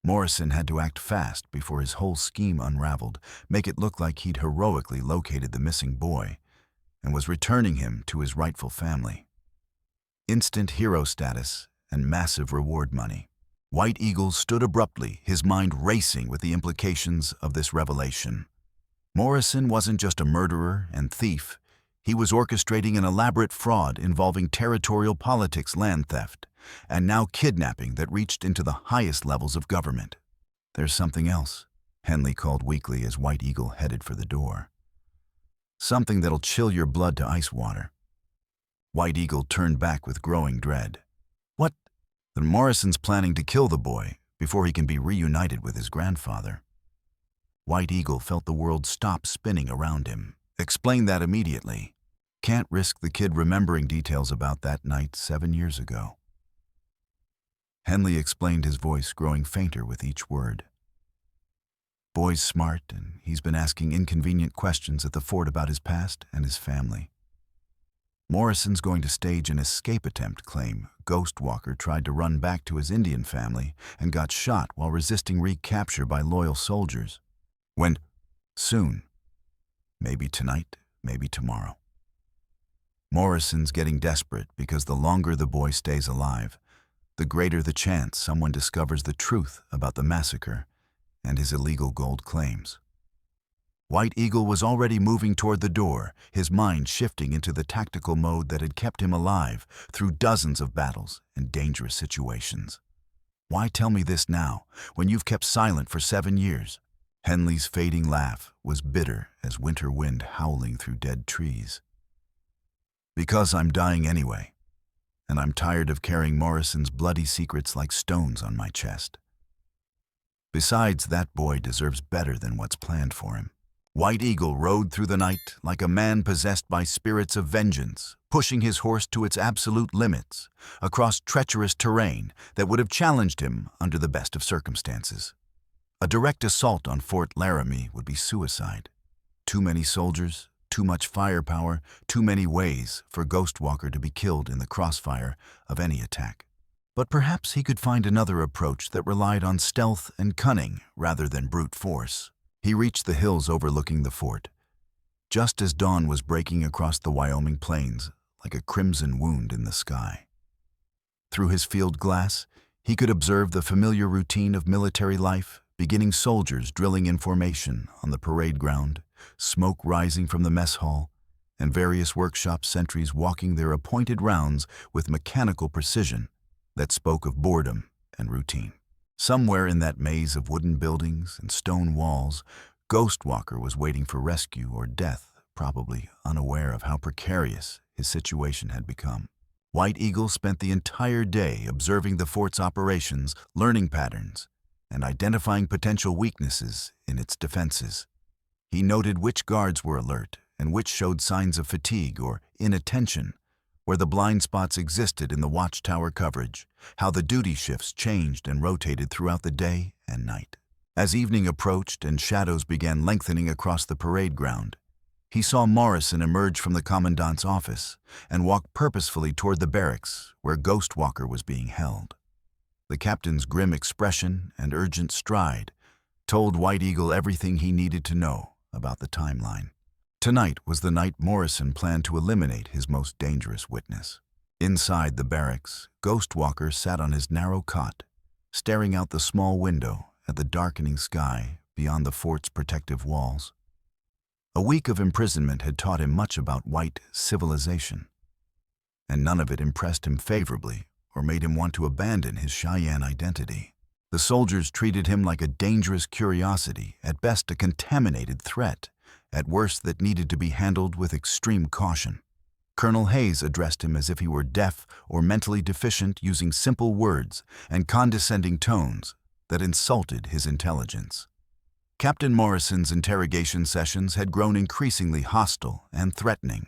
Morrison had to act fast before his whole scheme unraveled, make it look like he'd heroically located the missing boy and was returning him to his rightful family. Instant hero status and massive reward money. White Eagle stood abruptly, his mind racing with the implications of this revelation. Morrison wasn't just a murderer and thief. He was orchestrating an elaborate fraud involving territorial politics, land theft, and now kidnapping that reached into the highest levels of government. There's something else, Henley called weakly as White Eagle headed for the door. Something that'll chill your blood to ice water. White Eagle turned back with growing dread. What? Then Morrison's planning to kill the boy before he can be reunited with his grandfather. White Eagle felt the world stop spinning around him. Explain that immediately. Can't risk the kid remembering details about that night 7 years ago. Henley explained, his voice growing fainter with each word. Boy's smart, and he's been asking inconvenient questions at the fort about his past and his family. Morrison's going to stage an escape attempt claim Ghost Walker tried to run back to his Indian family and got shot while resisting recapture by loyal soldiers. When? Soon. Maybe tonight, maybe tomorrow. Morrison's getting desperate because the longer the boy stays alive, the greater the chance someone discovers the truth about the massacre and his illegal gold claims. White Eagle was already moving toward the door, his mind shifting into the tactical mode that had kept him alive through dozens of battles and dangerous situations. Why tell me this now, when you've kept silent for 7 years? Henley's fading laugh was bitter as winter wind howling through dead trees. Because I'm dying anyway, and I'm tired of carrying Morrison's bloody secrets like stones on my chest. Besides, that boy deserves better than what's planned for him. White Eagle rode through the night like a man possessed by spirits of vengeance, pushing his horse to its absolute limits, across treacherous terrain that would have challenged him under the best of circumstances. A direct assault on Fort Laramie would be suicide. Too many soldiers, too much firepower, too many ways for Ghost Walker to be killed in the crossfire of any attack. But perhaps he could find another approach that relied on stealth and cunning rather than brute force. He reached the hills overlooking the fort, just as dawn was breaking across the Wyoming plains like a crimson wound in the sky. Through his field glass, he could observe the familiar routine of military life, beginning soldiers drilling in formation on the parade ground, smoke rising from the mess hall, and various workshop sentries walking their appointed rounds with mechanical precision that spoke of boredom and routine. Somewhere in that maze of wooden buildings and stone walls, Ghost Walker was waiting for rescue or death, probably unaware of how precarious his situation had become. White Eagle spent the entire day observing the fort's operations, learning patterns, and identifying potential weaknesses in its defenses. He noted which guards were alert and which showed signs of fatigue or inattention, where the blind spots existed in the watchtower coverage, how the duty shifts changed and rotated throughout the day and night. As evening approached and shadows began lengthening across the parade ground, he saw Morrison emerge from the commandant's office and walk purposefully toward the barracks where Ghost Walker was being held. The captain's grim expression and urgent stride told White Eagle everything he needed to know about the timeline. Tonight was the night Morrison planned to eliminate his most dangerous witness. Inside the barracks, Ghost Walker sat on his narrow cot, staring out the small window at the darkening sky beyond the fort's protective walls. A week of imprisonment had taught him much about white civilization, and none of it impressed him favorably or made him want to abandon his Cheyenne identity. The soldiers treated him like a dangerous curiosity, at best a contaminated threat, at worst that needed to be handled with extreme caution. Colonel Hayes addressed him as if he were deaf or mentally deficient, using simple words and condescending tones that insulted his intelligence. Captain Morrison's interrogation sessions had grown increasingly hostile and threatening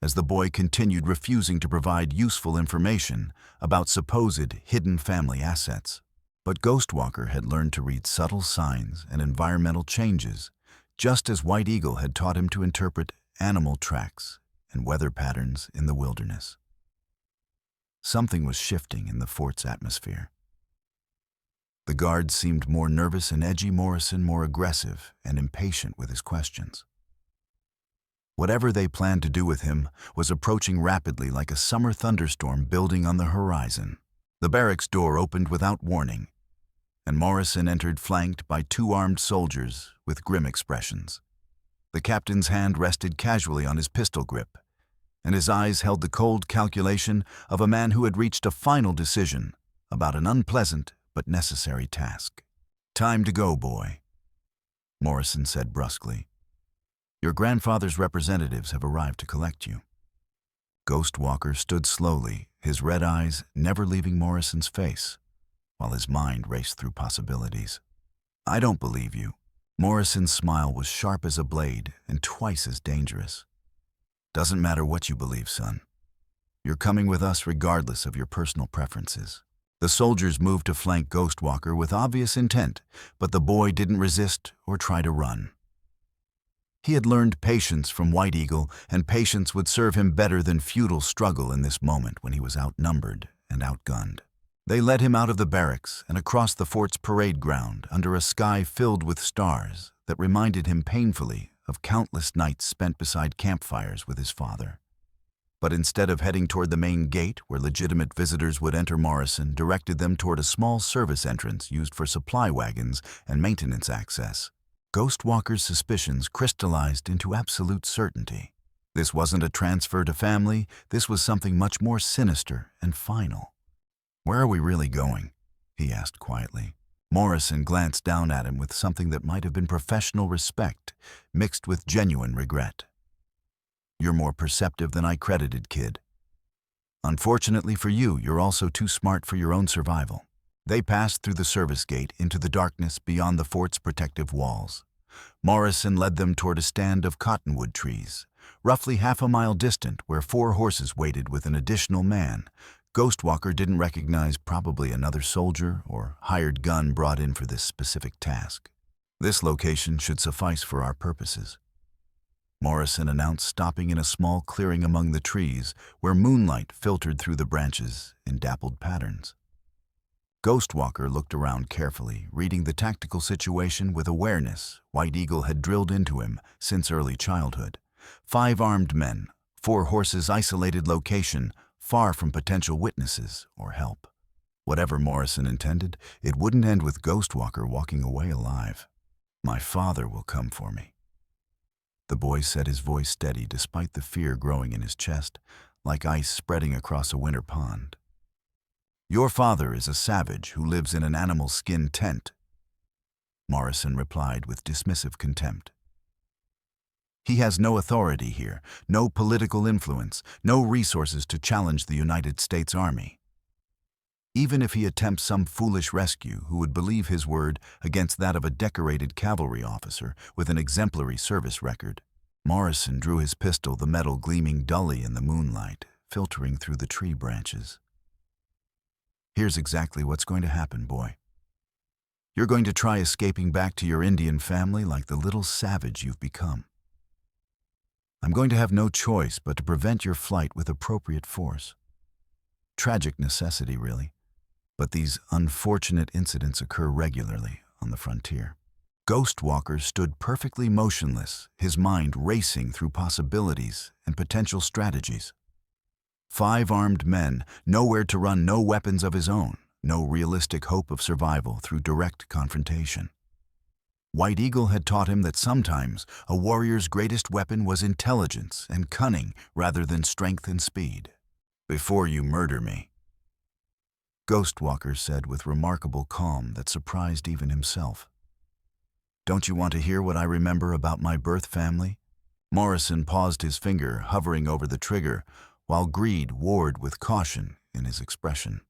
as the boy continued refusing to provide useful information about supposed hidden family assets. But Ghost Walker had learned to read subtle signs and environmental changes, just as White Eagle had taught him to interpret animal tracks and weather patterns in the wilderness. Something was shifting in the fort's atmosphere. The guards seemed more nervous and edgy, Morrison more aggressive and impatient with his questions. Whatever they planned to do with him was approaching rapidly, like a summer thunderstorm building on the horizon. The barracks door opened without warning, and Morrison entered flanked by 2 armed soldiers with grim expressions. The captain's hand rested casually on his pistol grip, and his eyes held the cold calculation of a man who had reached a final decision about an unpleasant but necessary task. "Time to go, boy," Morrison said brusquely. "Your grandfather's representatives have arrived to collect you." Ghost Walker stood slowly, his red eyes never leaving Morrison's face, while his mind raced through possibilities. "I don't believe you." Morrison's smile was sharp as a blade and twice as dangerous. "Doesn't matter what you believe, son. You're coming with us regardless of your personal preferences." The soldiers moved to flank Ghost Walker with obvious intent, but the boy didn't resist or try to run. He had learned patience from White Eagle, and patience would serve him better than futile struggle in this moment when he was outnumbered and outgunned. They led him out of the barracks and across the fort's parade ground under a sky filled with stars that reminded him painfully of countless nights spent beside campfires with his father. But instead of heading toward the main gate where legitimate visitors would enter, Morrison directed them toward a small service entrance used for supply wagons and maintenance access. Ghostwalker's suspicions crystallized into absolute certainty. This wasn't a transfer to family, this was something much more sinister and final. "Where are we really going?" he asked quietly. Morrison glanced down at him with something that might have been professional respect, mixed with genuine regret. "You're more perceptive than I credited, kid. Unfortunately for you, you're also too smart for your own survival." They passed through the service gate into the darkness beyond the fort's protective walls. Morrison led them toward a stand of cottonwood trees, roughly half a mile distant, where 4 horses waited with an additional man. Ghostwalker didn't recognize, probably another soldier or hired gun brought in for this specific task. "This location should suffice for our purposes," Morrison announced, stopping in a small clearing among the trees where moonlight filtered through the branches in dappled patterns. Ghostwalker looked around carefully, reading the tactical situation with awareness White Eagle had drilled into him since early childhood. 5 armed men, 4 horses, isolated location, far from potential witnesses or help. Whatever Morrison intended, it wouldn't end with Ghostwalker walking away alive. "My father will come for me," the boy said, his voice steady despite the fear growing in his chest, like ice spreading across a winter pond. "Your father is a savage who lives in an animal skin tent," Morrison replied with dismissive contempt. "He has no authority here, no political influence, no resources to challenge the United States Army. Even if he attempts some foolish rescue, who would believe his word against that of a decorated cavalry officer with an exemplary service record?" Morrison drew his pistol, the metal gleaming dully in the moonlight, filtering through the tree branches. "Here's exactly what's going to happen, boy. You're going to try escaping back to your Indian family like the little savage you've become. I'm going to have no choice but to prevent your flight with appropriate force. Tragic necessity, really, but these unfortunate incidents occur regularly on the frontier." Ghostwalker stood perfectly motionless, his mind racing through possibilities and potential strategies. 5 armed men, nowhere to run, no weapons of his own, no realistic hope of survival through direct confrontation. White Eagle had taught him that sometimes a warrior's greatest weapon was intelligence and cunning rather than strength and speed. "Before you murder me," Ghostwalker said with remarkable calm that surprised even himself. "Don't you want to hear what I remember about my birth family?" Morrison paused, his finger hovering over the trigger, while greed warred with caution in his expression.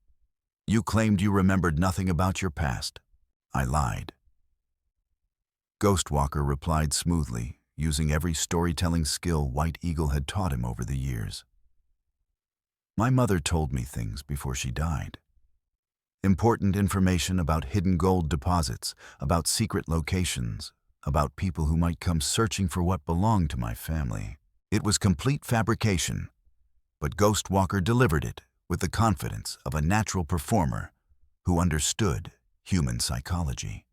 "You claimed you remembered nothing about your past. I lied." Ghostwalker replied smoothly, using every storytelling skill White Eagle had taught him over the years. "My mother told me things before she died. Important information about hidden gold deposits, about secret locations, about people who might come searching for what belonged to my family. It was complete fabrication, but Ghostwalker delivered it with the confidence of a natural performer who understood human psychology.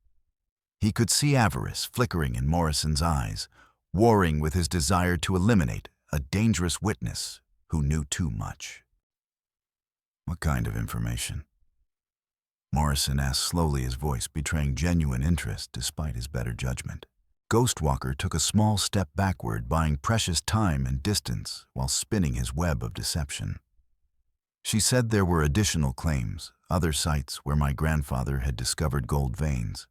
He could see avarice flickering in Morrison's eyes, warring with his desire to eliminate a dangerous witness who knew too much. "What kind of information?" Morrison asked slowly, his voice betraying genuine interest despite his better judgment. Ghostwalker took a small step backward, buying precious time and distance while spinning his web of deception. "She said there were additional claims, other sites where my grandfather had discovered gold veins.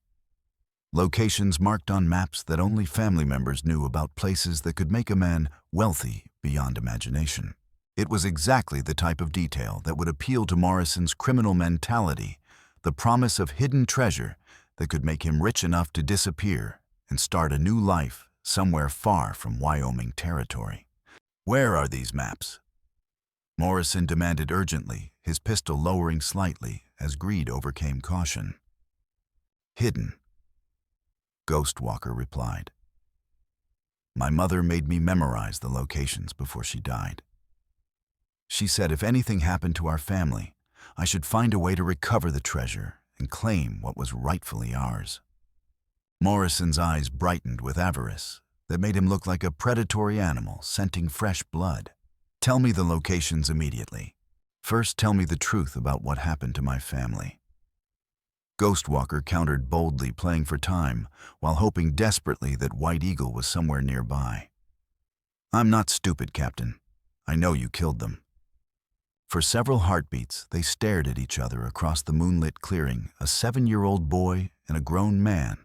Locations marked on maps that only family members knew about, places that could make a man wealthy beyond imagination. It was exactly the type of detail that would appeal to Morrison's criminal mentality, the promise of hidden treasure that could make him rich enough to disappear and start a new life somewhere far from Wyoming territory. "Where are these maps?" Morrison demanded urgently, his pistol lowering slightly as greed overcame caution. "Hidden," Ghostwalker replied. My mother made me memorize the locations before she died. She said if anything happened to our family, I should find a way to recover the treasure and claim what was rightfully ours. Morrison's eyes brightened with avarice that made him look like a predatory animal scenting fresh blood. Tell me the locations immediately. First, tell me the truth about what happened to my family. Ghostwalker countered boldly, playing for time, while hoping desperately that White Eagle was somewhere nearby. I'm not stupid, Captain. I know you killed them. For several heartbeats, they stared at each other across the moonlit clearing, a 7-year-old boy and a grown man,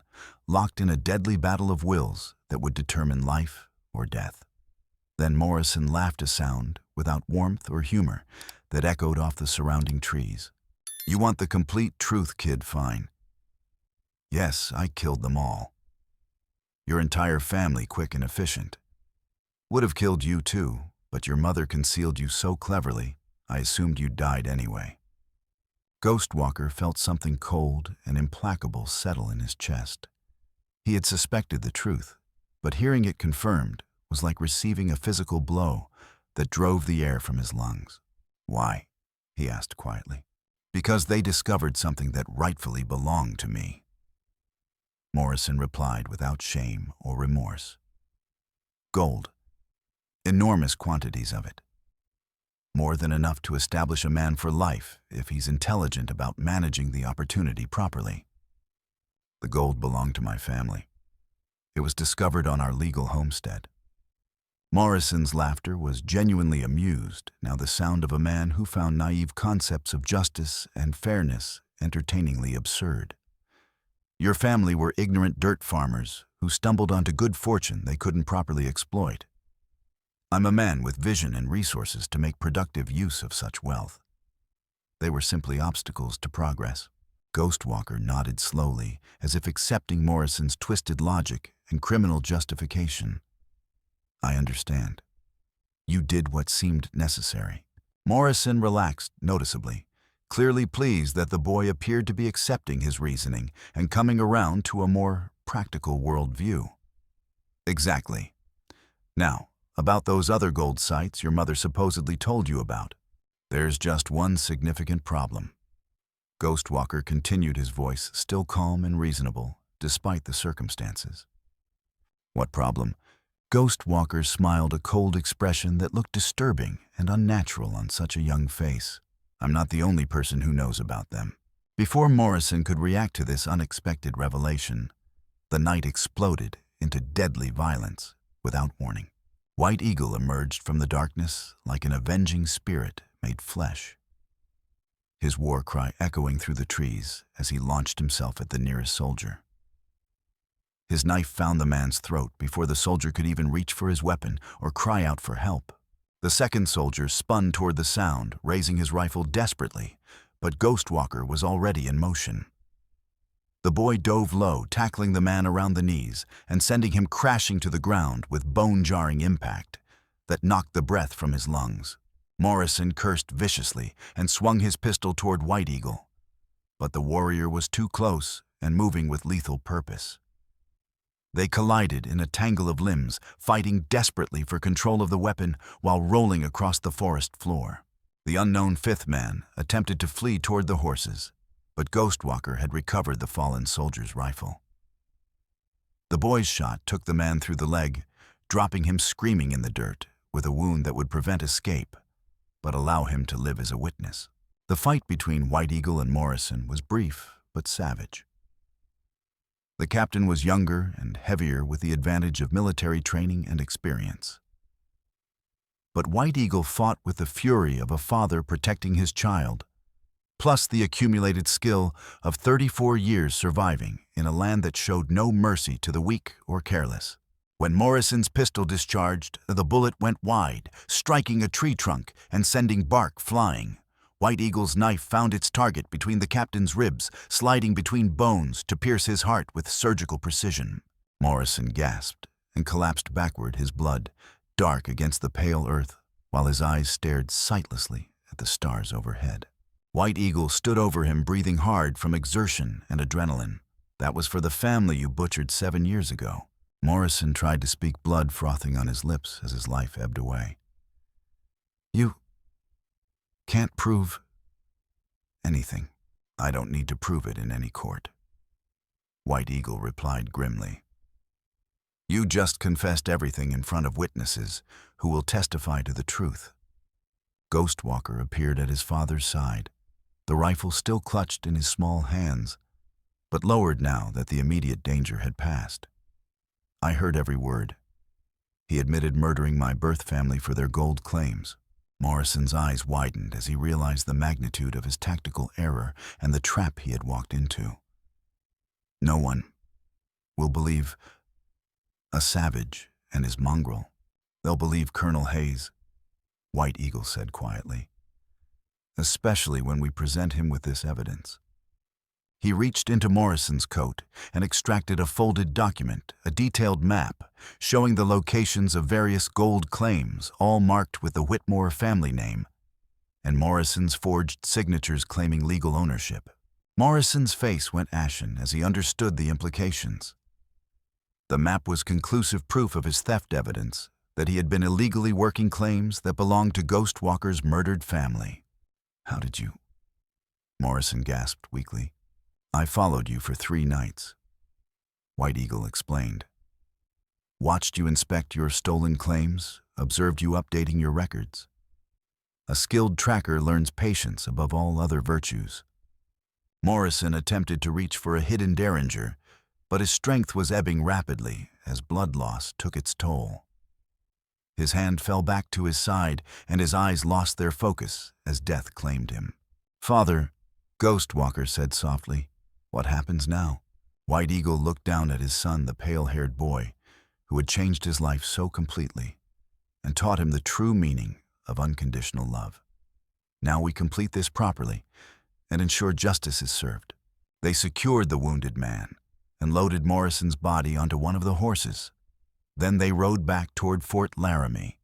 locked in a deadly battle of wills that would determine life or death. Then Morrison laughed a sound, without warmth or humor, that echoed off the surrounding trees. You want the complete truth, kid, fine. Yes, I killed them all. Your entire family, quick and efficient. Would have killed you too, but your mother concealed you so cleverly, I assumed you died anyway. Ghostwalker felt something cold and implacable settle in his chest. He had suspected the truth, but hearing it confirmed was like receiving a physical blow that drove the air from his lungs. Why? He asked quietly. Because they discovered something that rightfully belonged to me. Morrison replied without shame or remorse. Gold. Enormous quantities of it. More than enough to establish a man for life if he's intelligent about managing the opportunity properly. The gold belonged to my family. It was discovered on our legal homestead. Morrison's laughter was genuinely amused, now the sound of a man who found naive concepts of justice and fairness entertainingly absurd. Your family were ignorant dirt farmers who stumbled onto good fortune they couldn't properly exploit. I'm a man with vision and resources to make productive use of such wealth. They were simply obstacles to progress. Ghostwalker nodded slowly, as if accepting Morrison's twisted logic and criminal justification. I understand. You did what seemed necessary. Morrison relaxed noticeably, clearly pleased that the boy appeared to be accepting his reasoning and coming around to a more practical worldview. Exactly. Now, about those other gold sites your mother supposedly told you about. There's just one significant problem. Ghostwalker continued, his voice still calm and reasonable, despite the circumstances. What problem? Ghostwalker smiled, a cold expression that looked disturbing and unnatural on such a young face. I'm not the only person who knows about them. Before Morrison could react to this unexpected revelation, the night exploded into deadly violence without warning. White Eagle emerged from the darkness like an avenging spirit made flesh, his war cry echoing through the trees as he launched himself at the nearest soldier. His knife found the man's throat before the soldier could even reach for his weapon or cry out for help. The second soldier spun toward the sound, raising his rifle desperately, but Ghostwalker was already in motion. The boy dove low, tackling the man around the knees and sending him crashing to the ground with bone-jarring impact that knocked the breath from his lungs. Morrison cursed viciously and swung his pistol toward White Eagle, but the warrior was too close and moving with lethal purpose. They collided in a tangle of limbs, fighting desperately for control of the weapon while rolling across the forest floor. The unknown fifth man attempted to flee toward the horses, but Ghostwalker had recovered the fallen soldier's rifle. The boy's shot took the man through the leg, dropping him screaming in the dirt with a wound that would prevent escape, but allow him to live as a witness. The fight between White Eagle and Morrison was brief but savage. The captain was younger and heavier with the advantage of military training and experience. But White Eagle fought with the fury of a father protecting his child, plus the accumulated skill of 34 years surviving in a land that showed no mercy to the weak or careless. When Morrison's pistol discharged, the bullet went wide, striking a tree trunk and sending bark flying. White Eagle's knife found its target between the captain's ribs, sliding between bones to pierce his heart with surgical precision. Morrison gasped and collapsed backward, his blood dark against the pale earth, while his eyes stared sightlessly at the stars overhead. White Eagle stood over him, breathing hard from exertion and adrenaline. That was for the family you butchered 7 years ago. Morrison tried to speak, blood frothing on his lips as his life ebbed away. You can't prove anything. I don't need to prove it in any court. White Eagle replied grimly. You just confessed everything in front of witnesses who will testify to the truth. Ghostwalker appeared at his father's side, the rifle still clutched in his small hands, but lowered now that the immediate danger had passed. I heard every word. He admitted murdering my birth family for their gold claims. Morrison's eyes widened as he realized the magnitude of his tactical error and the trap he had walked into. No one will believe a savage and his mongrel. They'll believe Colonel Hayes, White Eagle said quietly, especially when we present him with this evidence. He reached into Morrison's coat and extracted a folded document, a detailed map, showing the locations of various gold claims, all marked with the Whitmore family name, and Morrison's forged signatures claiming legal ownership. Morrison's face went ashen as he understood the implications. The map was conclusive proof of his theft evidence, that he had been illegally working claims that belonged to Ghostwalker's murdered family. How did you? Morrison gasped weakly. I followed you for 3 nights. White Eagle explained. Watched you inspect your stolen claims, observed you updating your records. A skilled tracker learns patience above all other virtues. Morrison attempted to reach for a hidden derringer, but his strength was ebbing rapidly as blood loss took its toll. His hand fell back to his side and his eyes lost their focus as death claimed him. Father, Ghostwalker said softly, what happens now? White Eagle looked down at his son, the pale-haired boy, who had changed his life so completely and taught him the true meaning of unconditional love. Now we complete this properly and ensure justice is served. They secured the wounded man and loaded Morrison's body onto one of the horses. Then they rode back toward Fort Laramie,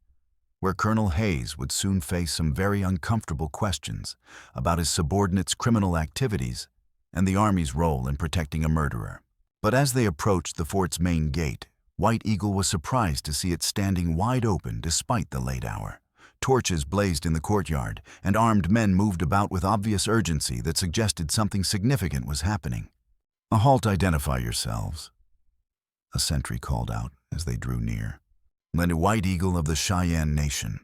where Colonel Hayes would soon face some very uncomfortable questions about his subordinates' criminal activities and the Army's role in protecting a murderer. But as they approached the fort's main gate, White Eagle was surprised to see it standing wide open despite the late hour. Torches blazed in the courtyard, and armed men moved about with obvious urgency that suggested something significant was happening. A halt, identify yourselves, a sentry called out as they drew near. Lend a White Eagle of the Cheyenne Nation,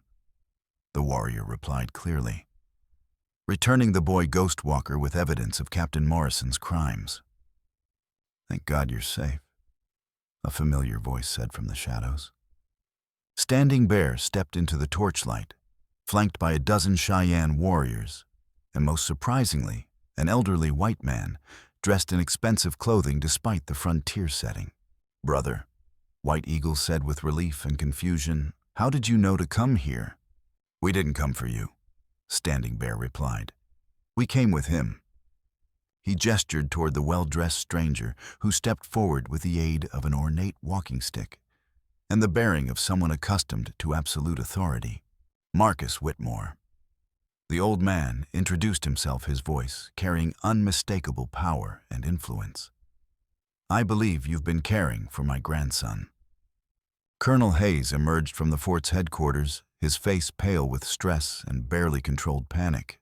the warrior replied clearly, returning the boy Ghostwalker with evidence of Captain Morrison's crimes. Thank God you're safe, a familiar voice said from the shadows. Standing Bear stepped into the torchlight, flanked by a dozen Cheyenne warriors, and most surprisingly, an elderly white man dressed in expensive clothing despite the frontier setting. Brother, White Eagle said with relief and confusion, how did you know to come here? We didn't come for you, Standing Bear replied. We came with him. He gestured toward the well-dressed stranger who stepped forward with the aid of an ornate walking stick and the bearing of someone accustomed to absolute authority. Marcus Whitmore. The old man introduced himself, his voice carrying unmistakable power and influence. I believe you've been caring for my grandson. Colonel Hayes emerged from the fort's headquarters, his face pale with stress and barely controlled panic.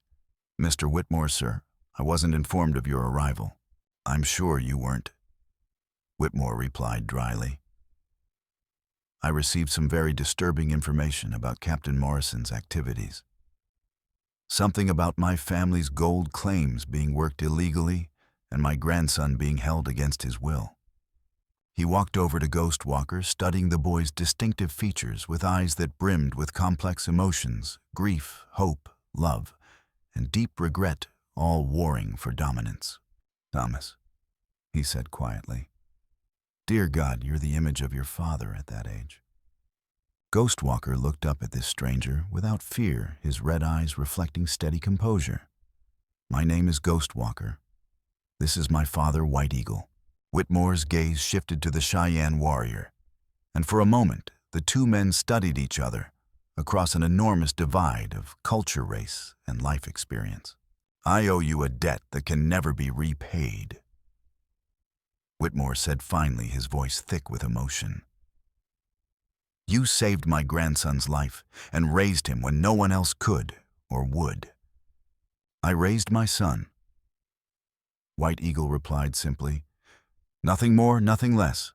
Mr. Whitmore, sir, I wasn't informed of your arrival. I'm sure you weren't, Whitmore replied dryly. I received some very disturbing information about Captain Morrison's activities. Something about my family's gold claims being worked illegally and my grandson being held against his will. He walked over to Ghostwalker, studying the boy's distinctive features with eyes that brimmed with complex emotions, grief, hope, love, and deep regret, all warring for dominance. Thomas, he said quietly, dear God, you're the image of your father at that age. Ghostwalker looked up at this stranger without fear, his red eyes reflecting steady composure. My name is Ghostwalker. This is my father, White Eagle. Whitmore's gaze shifted to the Cheyenne warrior, and for a moment the two men studied each other across an enormous divide of culture, race, and life experience. I owe you a debt that can never be repaid. Whitmore said finally, his voice thick with emotion. You saved my grandson's life and raised him when no one else could or would. I raised my son. White Eagle replied simply, nothing more, nothing less.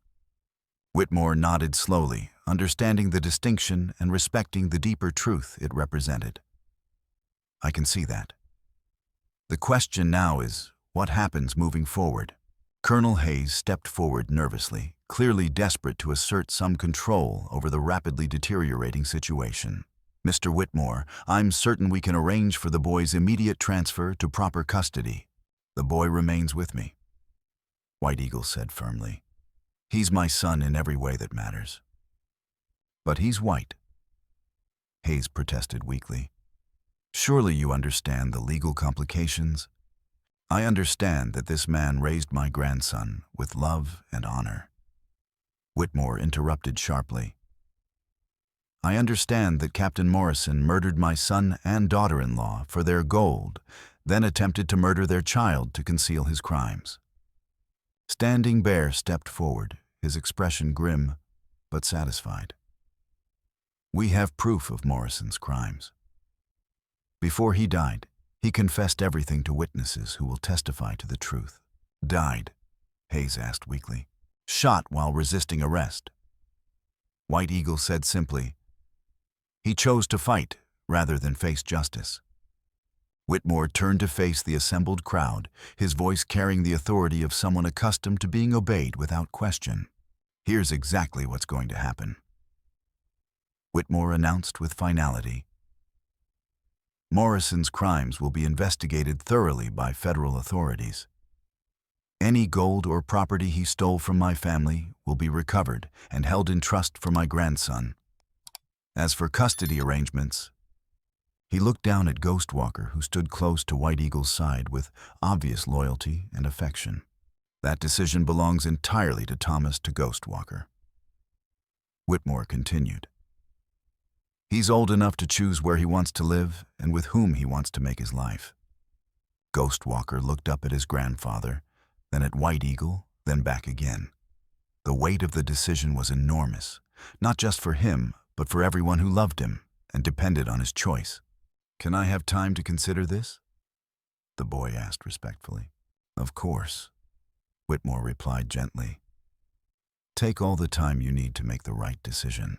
Whitmore nodded slowly, understanding the distinction and respecting the deeper truth it represented. I can see that. The question now is, what happens moving forward? Colonel Hayes stepped forward nervously, clearly desperate to assert some control over the rapidly deteriorating situation. Mr. Whitmore, I'm certain we can arrange for the boy's immediate transfer to proper custody. The boy remains with me, White Eagle said firmly. He's my son in every way that matters. But he's white, Hayes protested weakly. Surely you understand the legal complications? I understand that this man raised my grandson with love and honor. Whitmore interrupted sharply. I understand that Captain Morrison murdered my son and daughter-in-law for their gold, then attempted to murder their child to conceal his crimes. Standing Bear stepped forward, his expression grim but satisfied. We have proof of Morrison's crimes. Before he died, he confessed everything to witnesses who will testify to the truth. Died? Hayes asked weakly. Shot while resisting arrest. White Eagle said simply, he chose to fight rather than face justice. Whitmore turned to face the assembled crowd, his voice carrying the authority of someone accustomed to being obeyed without question. Here's exactly what's going to happen, Whitmore announced with finality. Morrison's crimes will be investigated thoroughly by federal authorities. Any gold or property he stole from my family will be recovered and held in trust for my grandson. As for custody arrangements, he looked down at Ghostwalker, who stood close to White Eagle's side with obvious loyalty and affection. That decision belongs entirely to Thomas to Ghostwalker. Whitmore continued. He's old enough to choose where he wants to live and with whom he wants to make his life. Ghostwalker looked up at his grandfather, then at White Eagle, then back again. The weight of the decision was enormous, not just for him, but for everyone who loved him and depended on his choice. Can I have time to consider this? The boy asked respectfully. Of course, Whitmore replied gently. Take all the time you need to make the right decision.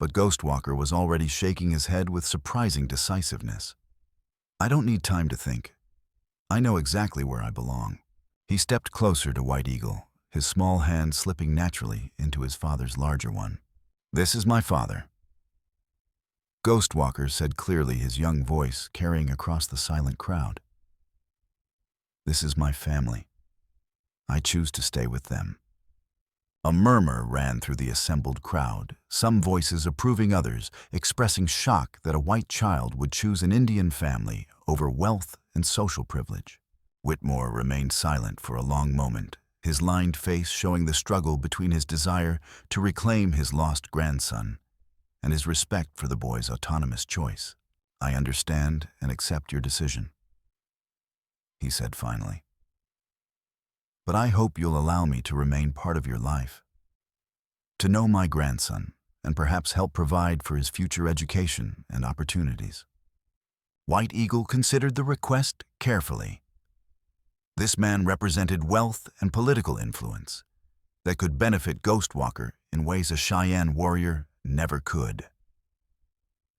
But Ghostwalker was already shaking his head with surprising decisiveness. I don't need time to think. I know exactly where I belong. He stepped closer to White Eagle, his small hand slipping naturally into his father's larger one. This is my father. Ghostwalker said clearly, his young voice carrying across the silent crowd. This is my family. I choose to stay with them. A murmur ran through the assembled crowd, some voices approving, others expressing shock that a white child would choose an Indian family over wealth and social privilege. Whitmore remained silent for a long moment, his lined face showing the struggle between his desire to reclaim his lost grandson and his respect for the boy's autonomous choice. I understand and accept your decision, he said finally. But I hope you'll allow me to remain part of your life, to know my grandson and perhaps help provide for his future education and opportunities. White Eagle considered the request carefully. This man represented wealth and political influence that could benefit Ghostwalker in ways a Cheyenne warrior never could.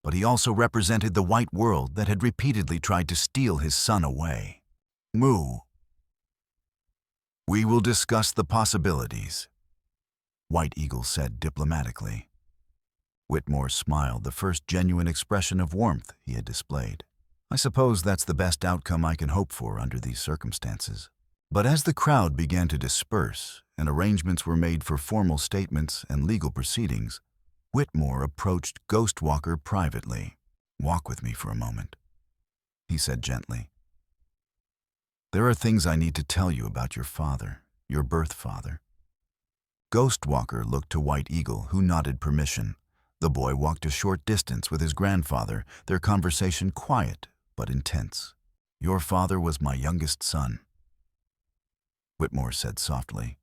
But he also represented the white world that had repeatedly tried to steal his son away. Moo. We will discuss the possibilities, White Eagle said diplomatically. Whitmore smiled, the first genuine expression of warmth he had displayed. I suppose that's the best outcome I can hope for under these circumstances. But as the crowd began to disperse and arrangements were made for formal statements and legal proceedings, Whitmore approached Ghostwalker privately. Walk with me for a moment, he said gently. There are things I need to tell you about your father, your birth father. Ghostwalker looked to White Eagle, who nodded permission. The boy walked a short distance with his grandfather, their conversation quiet but intense. Your father was my youngest son. Whitmore said softly.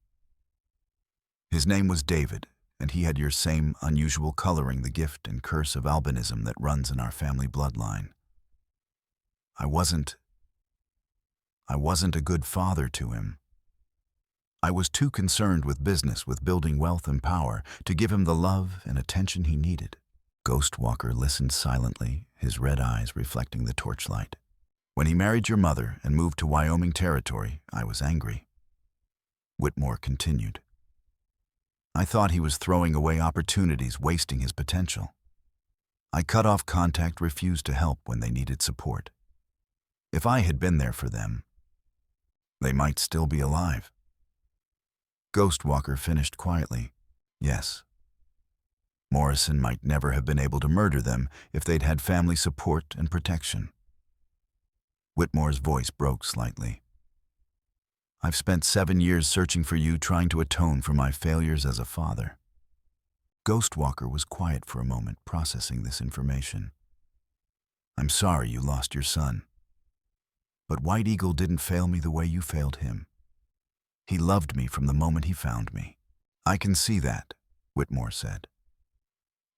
His name was David, and he had your same unusual coloring, the gift and curse of albinism that runs in our family bloodline. I wasn't a good father to him. I was too concerned with business, with building wealth and power, to give him the love and attention he needed. Ghostwalker listened silently, his red eyes reflecting the torchlight. When he married your mother and moved to Wyoming territory, I was angry. Whitmore continued. I thought he was throwing away opportunities, wasting his potential. I cut off contact, refused to help when they needed support. If I had been there for them, they might still be alive. Ghostwalker finished quietly. Yes. Morrison might never have been able to murder them if they'd had family support and protection. Whitmore's voice broke slightly. I've spent 7 years searching for you, trying to atone for my failures as a father. Ghostwalker was quiet for a moment, processing this information. I'm sorry you lost your son. But White Eagle didn't fail me the way you failed him. He loved me from the moment he found me. I can see that, Whitmore said.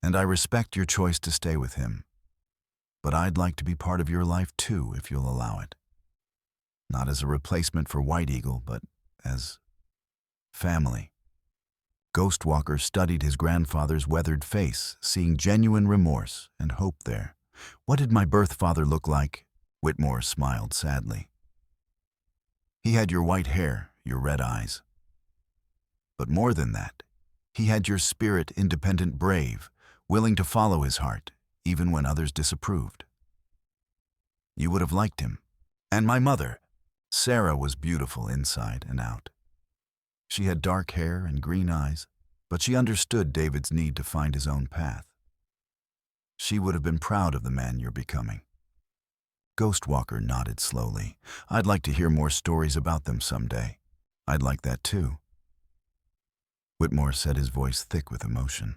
And I respect your choice to stay with him. But I'd like to be part of your life too, if you'll allow it. Not as a replacement for White Eagle, but as family. Ghostwalker studied his grandfather's weathered face, seeing genuine remorse and hope there. What did my birth father look like? Whitmore smiled sadly. He had your white hair, your red eyes. But more than that, he had your spirit, independent, brave, willing to follow his heart, even when others disapproved. You would have liked him. And my mother, Sarah, was beautiful inside and out. She had dark hair and green eyes, but she understood David's need to find his own path. She would have been proud of the man you're becoming. Ghostwalker nodded slowly. I'd like to hear more stories about them someday. I'd like that too. Whitmore said, his voice thick with emotion.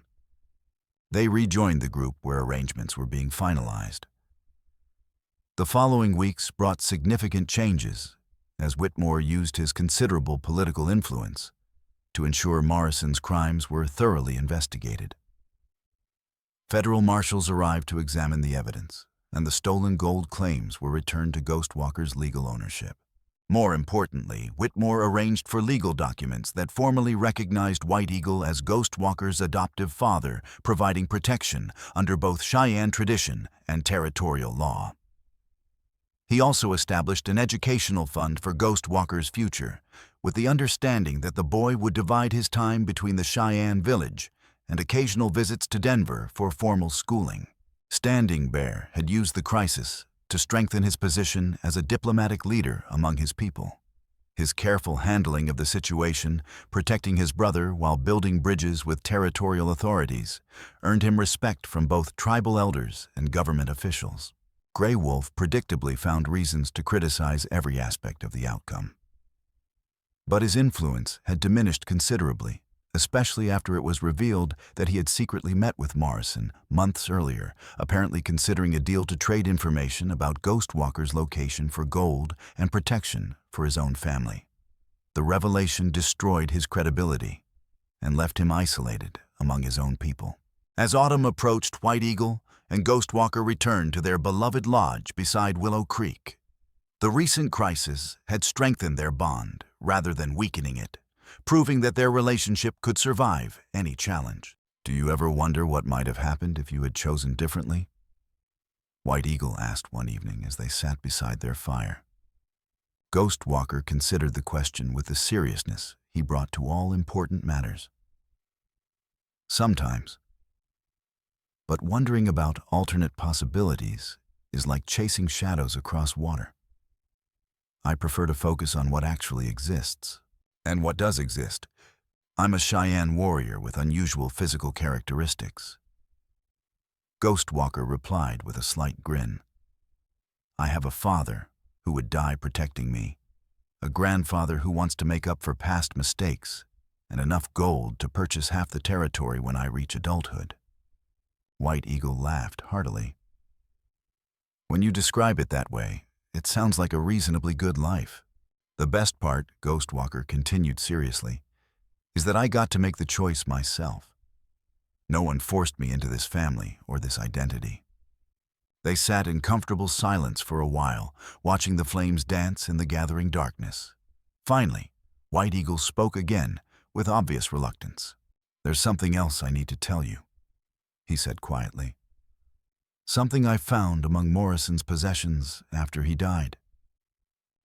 They rejoined the group where arrangements were being finalized. The following weeks brought significant changes as Whitmore used his considerable political influence to ensure Morrison's crimes were thoroughly investigated. Federal marshals arrived to examine the evidence, and the stolen gold claims were returned to Ghostwalker's legal ownership. More importantly, Whitmore arranged for legal documents that formally recognized White Eagle as Ghostwalker's adoptive father, providing protection under both Cheyenne tradition and territorial law. He also established an educational fund for Ghostwalker's future, with the understanding that the boy would divide his time between the Cheyenne village and occasional visits to Denver for formal schooling. Standing Bear had used the crisis to strengthen his position as a diplomatic leader among his people. His careful handling of the situation, protecting his brother while building bridges with territorial authorities, earned him respect from both tribal elders and government officials. Grey Wolf predictably found reasons to criticize every aspect of the outcome. But his influence had diminished considerably, especially after it was revealed that he had secretly met with Morrison months earlier, apparently considering a deal to trade information about Ghostwalker's location for gold and protection for his own family. The revelation destroyed his credibility and left him isolated among his own people. As autumn approached, White Eagle and Ghostwalker returned to their beloved lodge beside Willow Creek. The recent crisis had strengthened their bond rather than weakening it, proving that their relationship could survive any challenge. Do you ever wonder what might have happened if you had chosen differently? White Eagle asked one evening as they sat beside their fire. Ghostwalker considered the question with the seriousness he brought to all important matters. Sometimes. But wondering about alternate possibilities is like chasing shadows across water. I prefer to focus on what actually exists. And what does exist? I'm a Cheyenne warrior with unusual physical characteristics. Ghostwalker replied with a slight grin. I have a father who would die protecting me, a grandfather who wants to make up for past mistakes, and enough gold to purchase half the territory when I reach adulthood. White Eagle laughed heartily. When you describe it that way, it sounds like a reasonably good life. The best part, Ghostwalker continued seriously, is that I got to make the choice myself. No one forced me into this family or this identity. They sat in comfortable silence for a while, watching the flames dance in the gathering darkness. Finally, White Eagle spoke again, with obvious reluctance. "There's something else I need to tell you," he said quietly. "Something I found among Morrison's possessions after he died."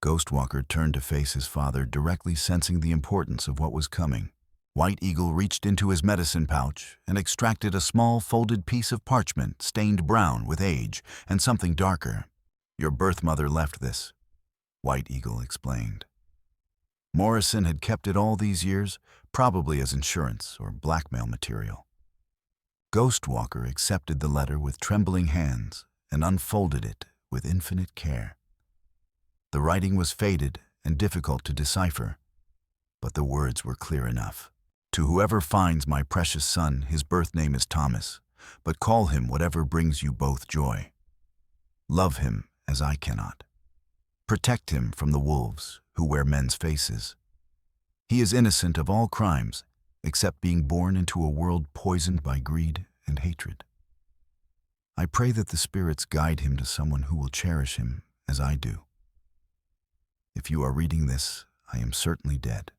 Ghostwalker turned to face his father, directly sensing the importance of what was coming. White Eagle reached into his medicine pouch and extracted a small folded piece of parchment stained brown with age and something darker. "Your birth mother left this," White Eagle explained. "Morrison had kept it all these years, probably as insurance or blackmail material." Ghostwalker accepted the letter with trembling hands and unfolded it with infinite care. The writing was faded and difficult to decipher, but the words were clear enough. "To whoever finds my precious son, his birth name is Thomas, but call him whatever brings you both joy. Love him as I cannot. Protect him from the wolves who wear men's faces. He is innocent of all crimes, except being born into a world poisoned by greed and hatred. I pray that the spirits guide him to someone who will cherish him as I do. If you are reading this, I am certainly dead.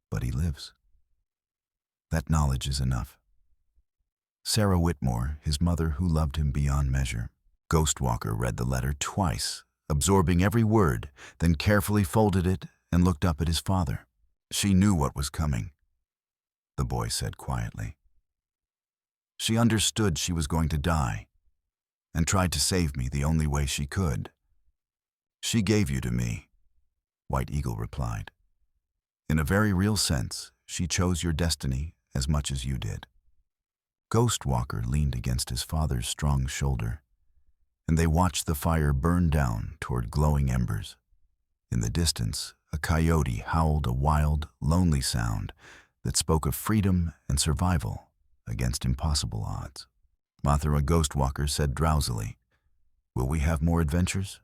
But he lives. That knowledge is enough. Sarah Whitmore, his mother who loved him beyond measure." Ghostwalker read the letter twice, absorbing every word, then carefully folded it and looked up at his father. "She knew what was coming," the boy said quietly. "She understood she was going to die, and tried to save me the only way she could. She gave you to me," White Eagle replied. "In a very real sense, she chose your destiny as much as you did." Ghostwalker leaned against his father's strong shoulder, and they watched the fire burn down toward glowing embers. In the distance, a coyote howled a wild, lonely sound that spoke of freedom and survival against impossible odds. Mothra Ghostwalker said drowsily, "Will we have more adventures?"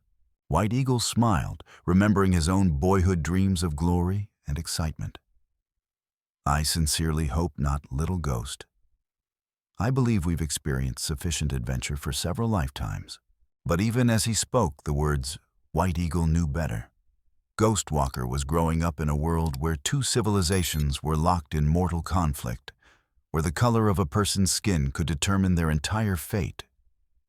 White Eagle smiled, remembering his own boyhood dreams of glory and excitement. "I sincerely hope not, little ghost. I believe we've experienced sufficient adventure for several lifetimes." But even as he spoke the words, White Eagle knew better. Ghostwalker was growing up in a world where two civilizations were locked in mortal conflict, where the color of a person's skin could determine their entire fate,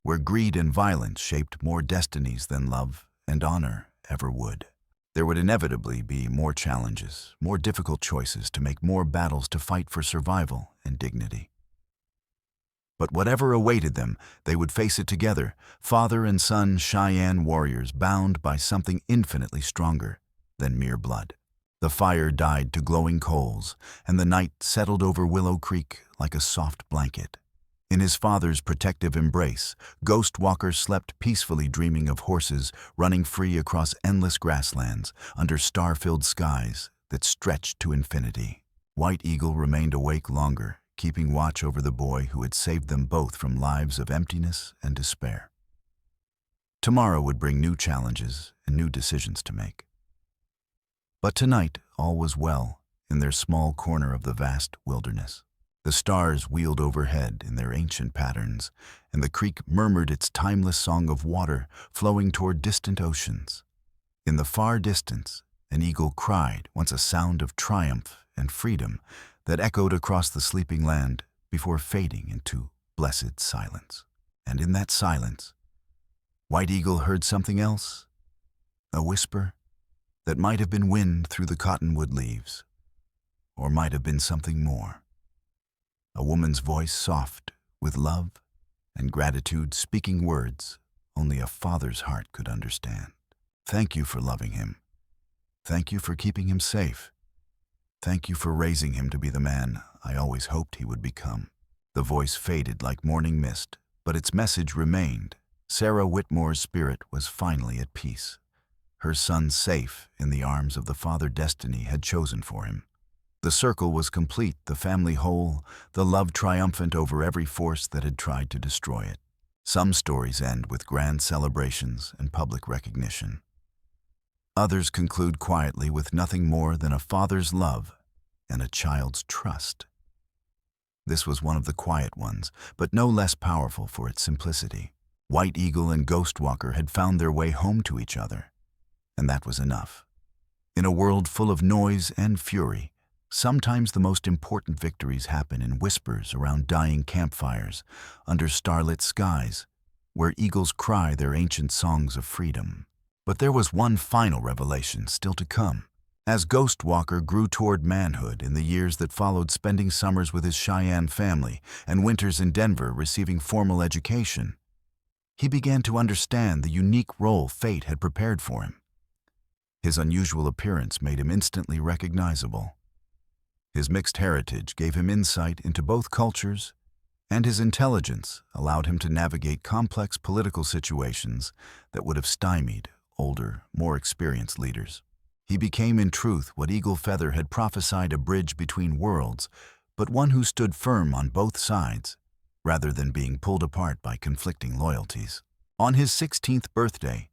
where greed and violence shaped more destinies than love and honor ever would. There would inevitably be more challenges, more difficult choices to make, more battles to fight for survival and dignity. But whatever awaited them, they would face it together, father and son Cheyenne warriors bound by something infinitely stronger than mere blood. The fire died to glowing coals, and the night settled over Willow Creek like a soft blanket. In his father's protective embrace, Ghostwalker slept peacefully, dreaming of horses running free across endless grasslands under star-filled skies that stretched to infinity. White Eagle remained awake longer, keeping watch over the boy who had saved them both from lives of emptiness and despair. Tomorrow would bring new challenges and new decisions to make. But tonight all was well in their small corner of the vast wilderness. The stars wheeled overhead in their ancient patterns, and the creek murmured its timeless song of water flowing toward distant oceans. In the far distance, an eagle cried, once a sound of triumph and freedom that echoed across the sleeping land before fading into blessed silence. And in that silence, White Eagle heard something else, a whisper that might have been wind through the cottonwood leaves, or might have been something more. A woman's voice, soft with love and gratitude, speaking words only a father's heart could understand. "Thank you for loving him. Thank you for keeping him safe. Thank you for raising him to be the man I always hoped he would become." The voice faded like morning mist, but its message remained. Sarah Whitmore's spirit was finally at peace. Her son safe in the arms of the father destiny had chosen for him. The circle was complete, the family whole, the love triumphant over every force that had tried to destroy it. Some stories end with grand celebrations and public recognition. Others conclude quietly with nothing more than a father's love and a child's trust. This was one of the quiet ones, but no less powerful for its simplicity. White Eagle and Ghostwalker had found their way home to each other, and that was enough. In a world full of noise and fury, sometimes the most important victories happen in whispers around dying campfires, under starlit skies, where eagles cry their ancient songs of freedom. But there was one final revelation still to come. As Ghostwalker grew toward manhood in the years that followed, spending summers with his Cheyenne family and winters in Denver receiving formal education, he began to understand the unique role fate had prepared for him. His unusual appearance made him instantly recognizable. His mixed heritage gave him insight into both cultures, and his intelligence allowed him to navigate complex political situations that would have stymied older, more experienced leaders. He became in truth what Eagle Feather had prophesied, a bridge between worlds, but one who stood firm on both sides, rather than being pulled apart by conflicting loyalties. On his 16th birthday,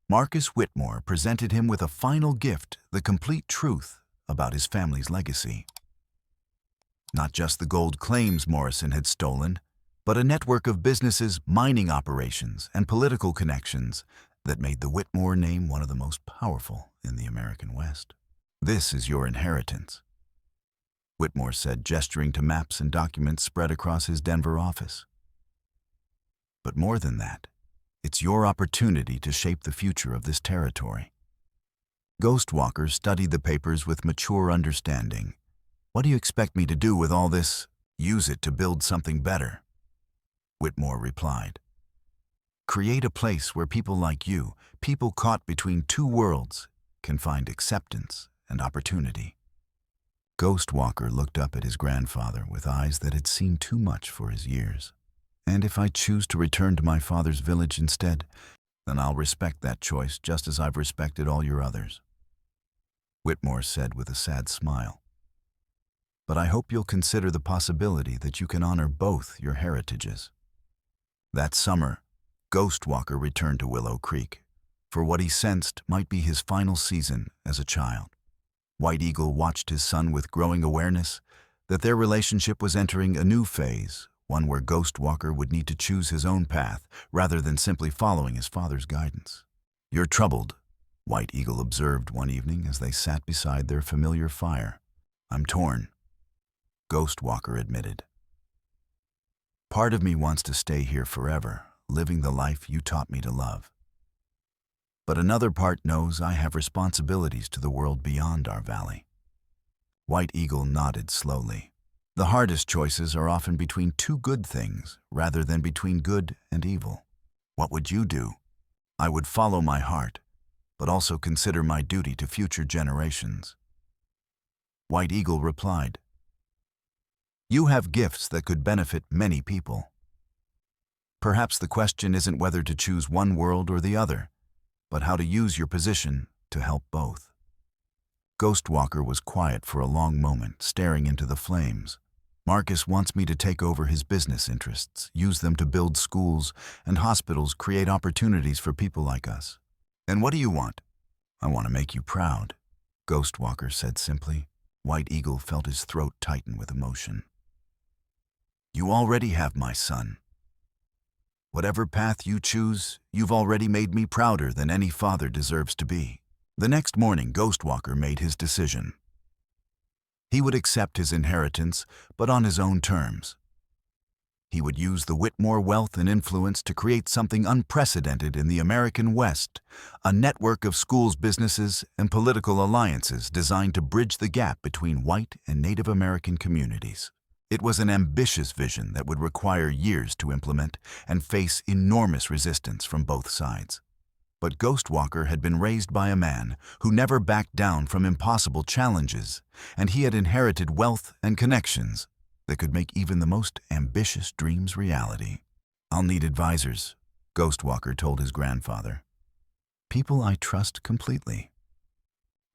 Marcus Whitmore presented him with a final gift, the complete truth about his family's legacy. Not just the gold claims Morrison had stolen, but a network of businesses, mining operations, and political connections that made the Whitmore name one of the most powerful in the American West. "This is your inheritance," Whitmore said, gesturing to maps and documents spread across his Denver office. "But more than that, it's your opportunity to shape the future of this territory." Ghostwalker studied the papers with mature understanding. "What do you expect me to do with all this?" "Use it to build something better," Whitmore replied. "Create a place where people like you, people caught between two worlds, can find acceptance and opportunity." Ghostwalker looked up at his grandfather with eyes that had seen too much for his years. "And if I choose to return to my father's village instead, then I'll respect that choice just as I've respected all your others," Whitmore said with a sad smile. "But I hope you'll consider the possibility that you can honor both your heritages." That summer, Ghostwalker returned to Willow Creek for what he sensed might be his final season as a child. White Eagle watched his son with growing awareness that their relationship was entering a new phase, one where Ghostwalker would need to choose his own path rather than simply following his father's guidance. "You're troubled," White Eagle observed one evening as they sat beside their familiar fire. "I'm torn," Ghostwalker admitted. "Part of me wants to stay here forever, living the life you taught me to love. But another part knows I have responsibilities to the world beyond our valley." White Eagle nodded slowly. "The hardest choices are often between two good things rather than between good and evil. What would you do?" "I would follow my heart, but also consider my duty to future generations," White Eagle replied. "You have gifts that could benefit many people. Perhaps the question isn't whether to choose one world or the other, but how to use your position to help both." Ghostwalker was quiet for a long moment, staring into the flames. "Marcus wants me to take over his business interests, use them to build schools and hospitals, create opportunities for people like us." "And what do you want?" "I want to make you proud," Ghostwalker said simply. White Eagle felt his throat tighten with emotion. "You already have, my son. Whatever path you choose, you've already made me prouder than any father deserves to be." The next morning, Ghostwalker made his decision. He would accept his inheritance, but on his own terms. He would use the Whitmore wealth and influence to create something unprecedented in the American West, a network of schools, businesses, and political alliances designed to bridge the gap between white and Native American communities. It was an ambitious vision that would require years to implement and face enormous resistance from both sides. But Ghostwalker had been raised by a man who never backed down from impossible challenges, and he had inherited wealth and connections that could make even the most ambitious dreams reality. "I'll need advisors," Ghostwalker told his grandfather. "People I trust completely."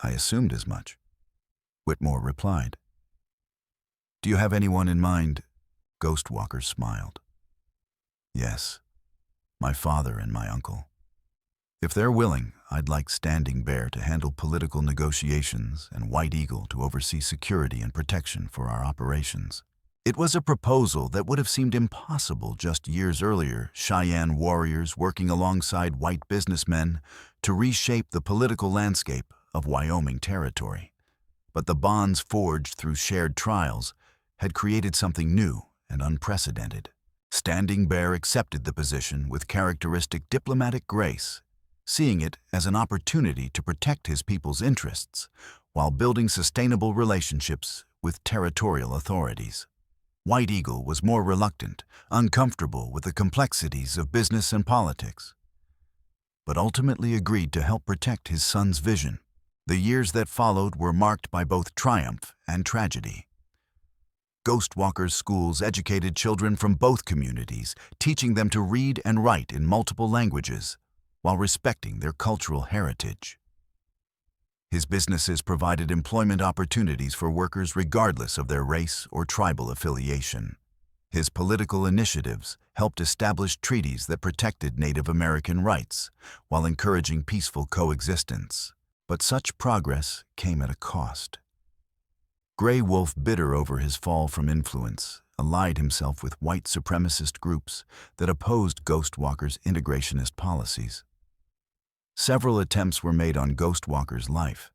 "I assumed as much," Whitmore replied. "Do you have anyone in mind?" Ghostwalker smiled. "Yes, my father and my uncle. If they're willing, I'd like Standing Bear to handle political negotiations and White Eagle to oversee security and protection for our operations. It was a proposal that would have seemed impossible just years earlier, Cheyenne warriors working alongside white businessmen to reshape the political landscape of Wyoming territory. But the bonds forged through shared trials had created something new and unprecedented. Standing Bear accepted the position with characteristic diplomatic grace, seeing it as an opportunity to protect his people's interests while building sustainable relationships with territorial authorities. White Eagle was more reluctant, uncomfortable with the complexities of business and politics, but ultimately agreed to help protect his son's vision. The years that followed were marked by both triumph and tragedy. Ghostwalkers' schools educated children from both communities, teaching them to read and write in multiple languages while respecting their cultural heritage. His businesses provided employment opportunities for workers regardless of their race or tribal affiliation. His political initiatives helped establish treaties that protected Native American rights while encouraging peaceful coexistence. But such progress came at a cost. Gray Wolf, bitter over his fall from influence, allied himself with white supremacist groups that opposed Ghostwalkers' integrationist policies. Several attempts were made on Ghostwalker's life,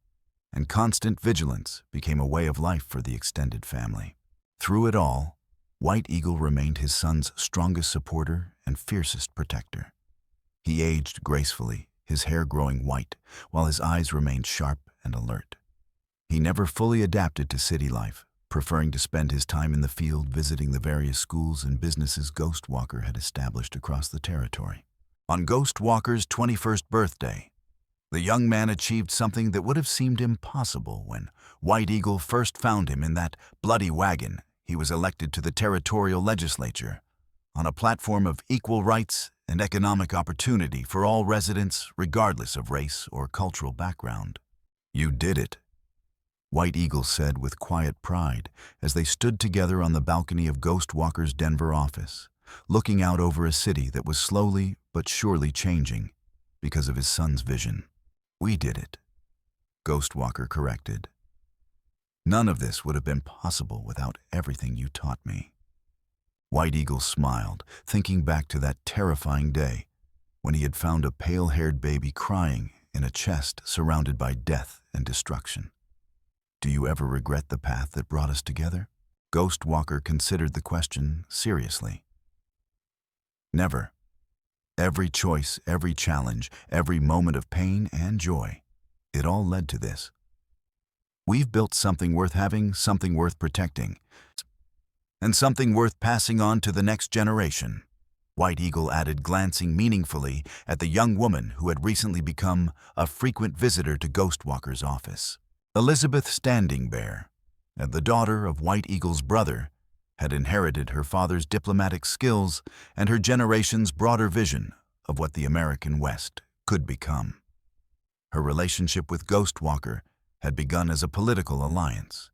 and constant vigilance became a way of life for the extended family. Through it all, White Eagle remained his son's strongest supporter and fiercest protector. He aged gracefully, his hair growing white, while his eyes remained sharp and alert. He never fully adapted to city life, preferring to spend his time in the field visiting the various schools and businesses Ghostwalker had established across the territory. On Ghostwalker's 21st birthday, the young man achieved something that would have seemed impossible when White Eagle first found him in that bloody wagon. He was elected to the territorial legislature on a platform of equal rights and economic opportunity for all residents regardless of race or cultural background. "You did it," White Eagle said with quiet pride as they stood together on the balcony of Ghostwalker's Denver office, looking out over a city that was slowly but surely changing because of his son's vision. "We did it," Ghostwalker corrected. "None of this would have been possible without everything you taught me." White Eagle smiled, thinking back to that terrifying day when he had found a pale-haired baby crying in a chest surrounded by death and destruction. "Do you ever regret the path that brought us together?" Ghostwalker considered the question seriously. "Never. Every choice, every challenge, every moment of pain and joy, it all led to this. We've built something worth having, something worth protecting, and something worth passing on to the next generation," White Eagle added, glancing meaningfully at the young woman who had recently become a frequent visitor to Ghostwalker's office. Elizabeth Standing Bear, the daughter of White Eagle's brother, had inherited her father's diplomatic skills and her generation's broader vision of what the American West could become. Her relationship with Ghostwalker had begun as a political alliance,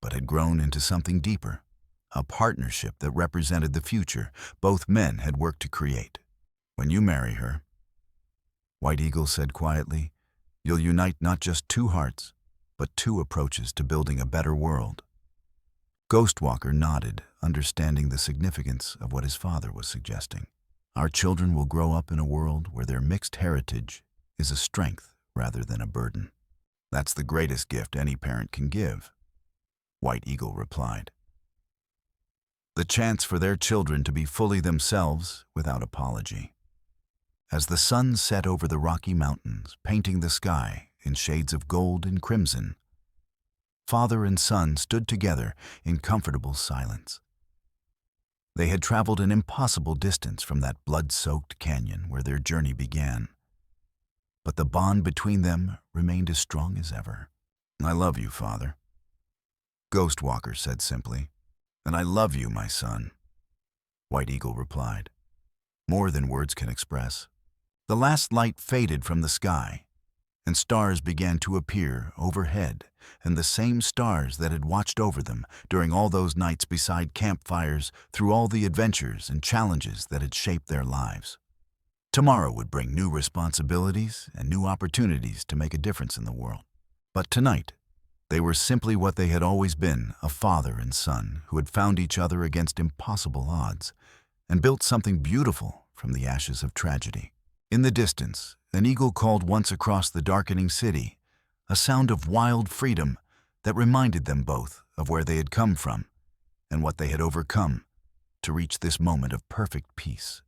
but had grown into something deeper, a partnership that represented the future both men had worked to create. "When you marry her," White Eagle said quietly, "you'll unite not just two hearts, but two approaches to building a better world." Ghostwalker nodded, understanding the significance of what his father was suggesting. "Our children will grow up in a world where their mixed heritage is a strength rather than a burden. That's the greatest gift any parent can give," White Eagle replied. "The chance for their children to be fully themselves without apology." As the sun set over the Rocky Mountains, painting the sky in shades of gold and crimson, father and son stood together in comfortable silence. They had traveled an impossible distance from that blood-soaked canyon where their journey began, but the bond between them remained as strong as ever. "I love you, Father," Ghostwalker said simply. "And I love you, my son," White Eagle replied. "More than words can express." The last light faded from the sky, and stars began to appear overhead, and the same stars that had watched over them during all those nights beside campfires through all the adventures and challenges that had shaped their lives. Tomorrow would bring new responsibilities and new opportunities to make a difference in the world. But tonight, they were simply what they had always been, a father and son who had found each other against impossible odds and built something beautiful from the ashes of tragedy. In the distance, an eagle called once across the darkening city, a sound of wild freedom that reminded them both of where they had come from and what they had overcome to reach this moment of perfect peace.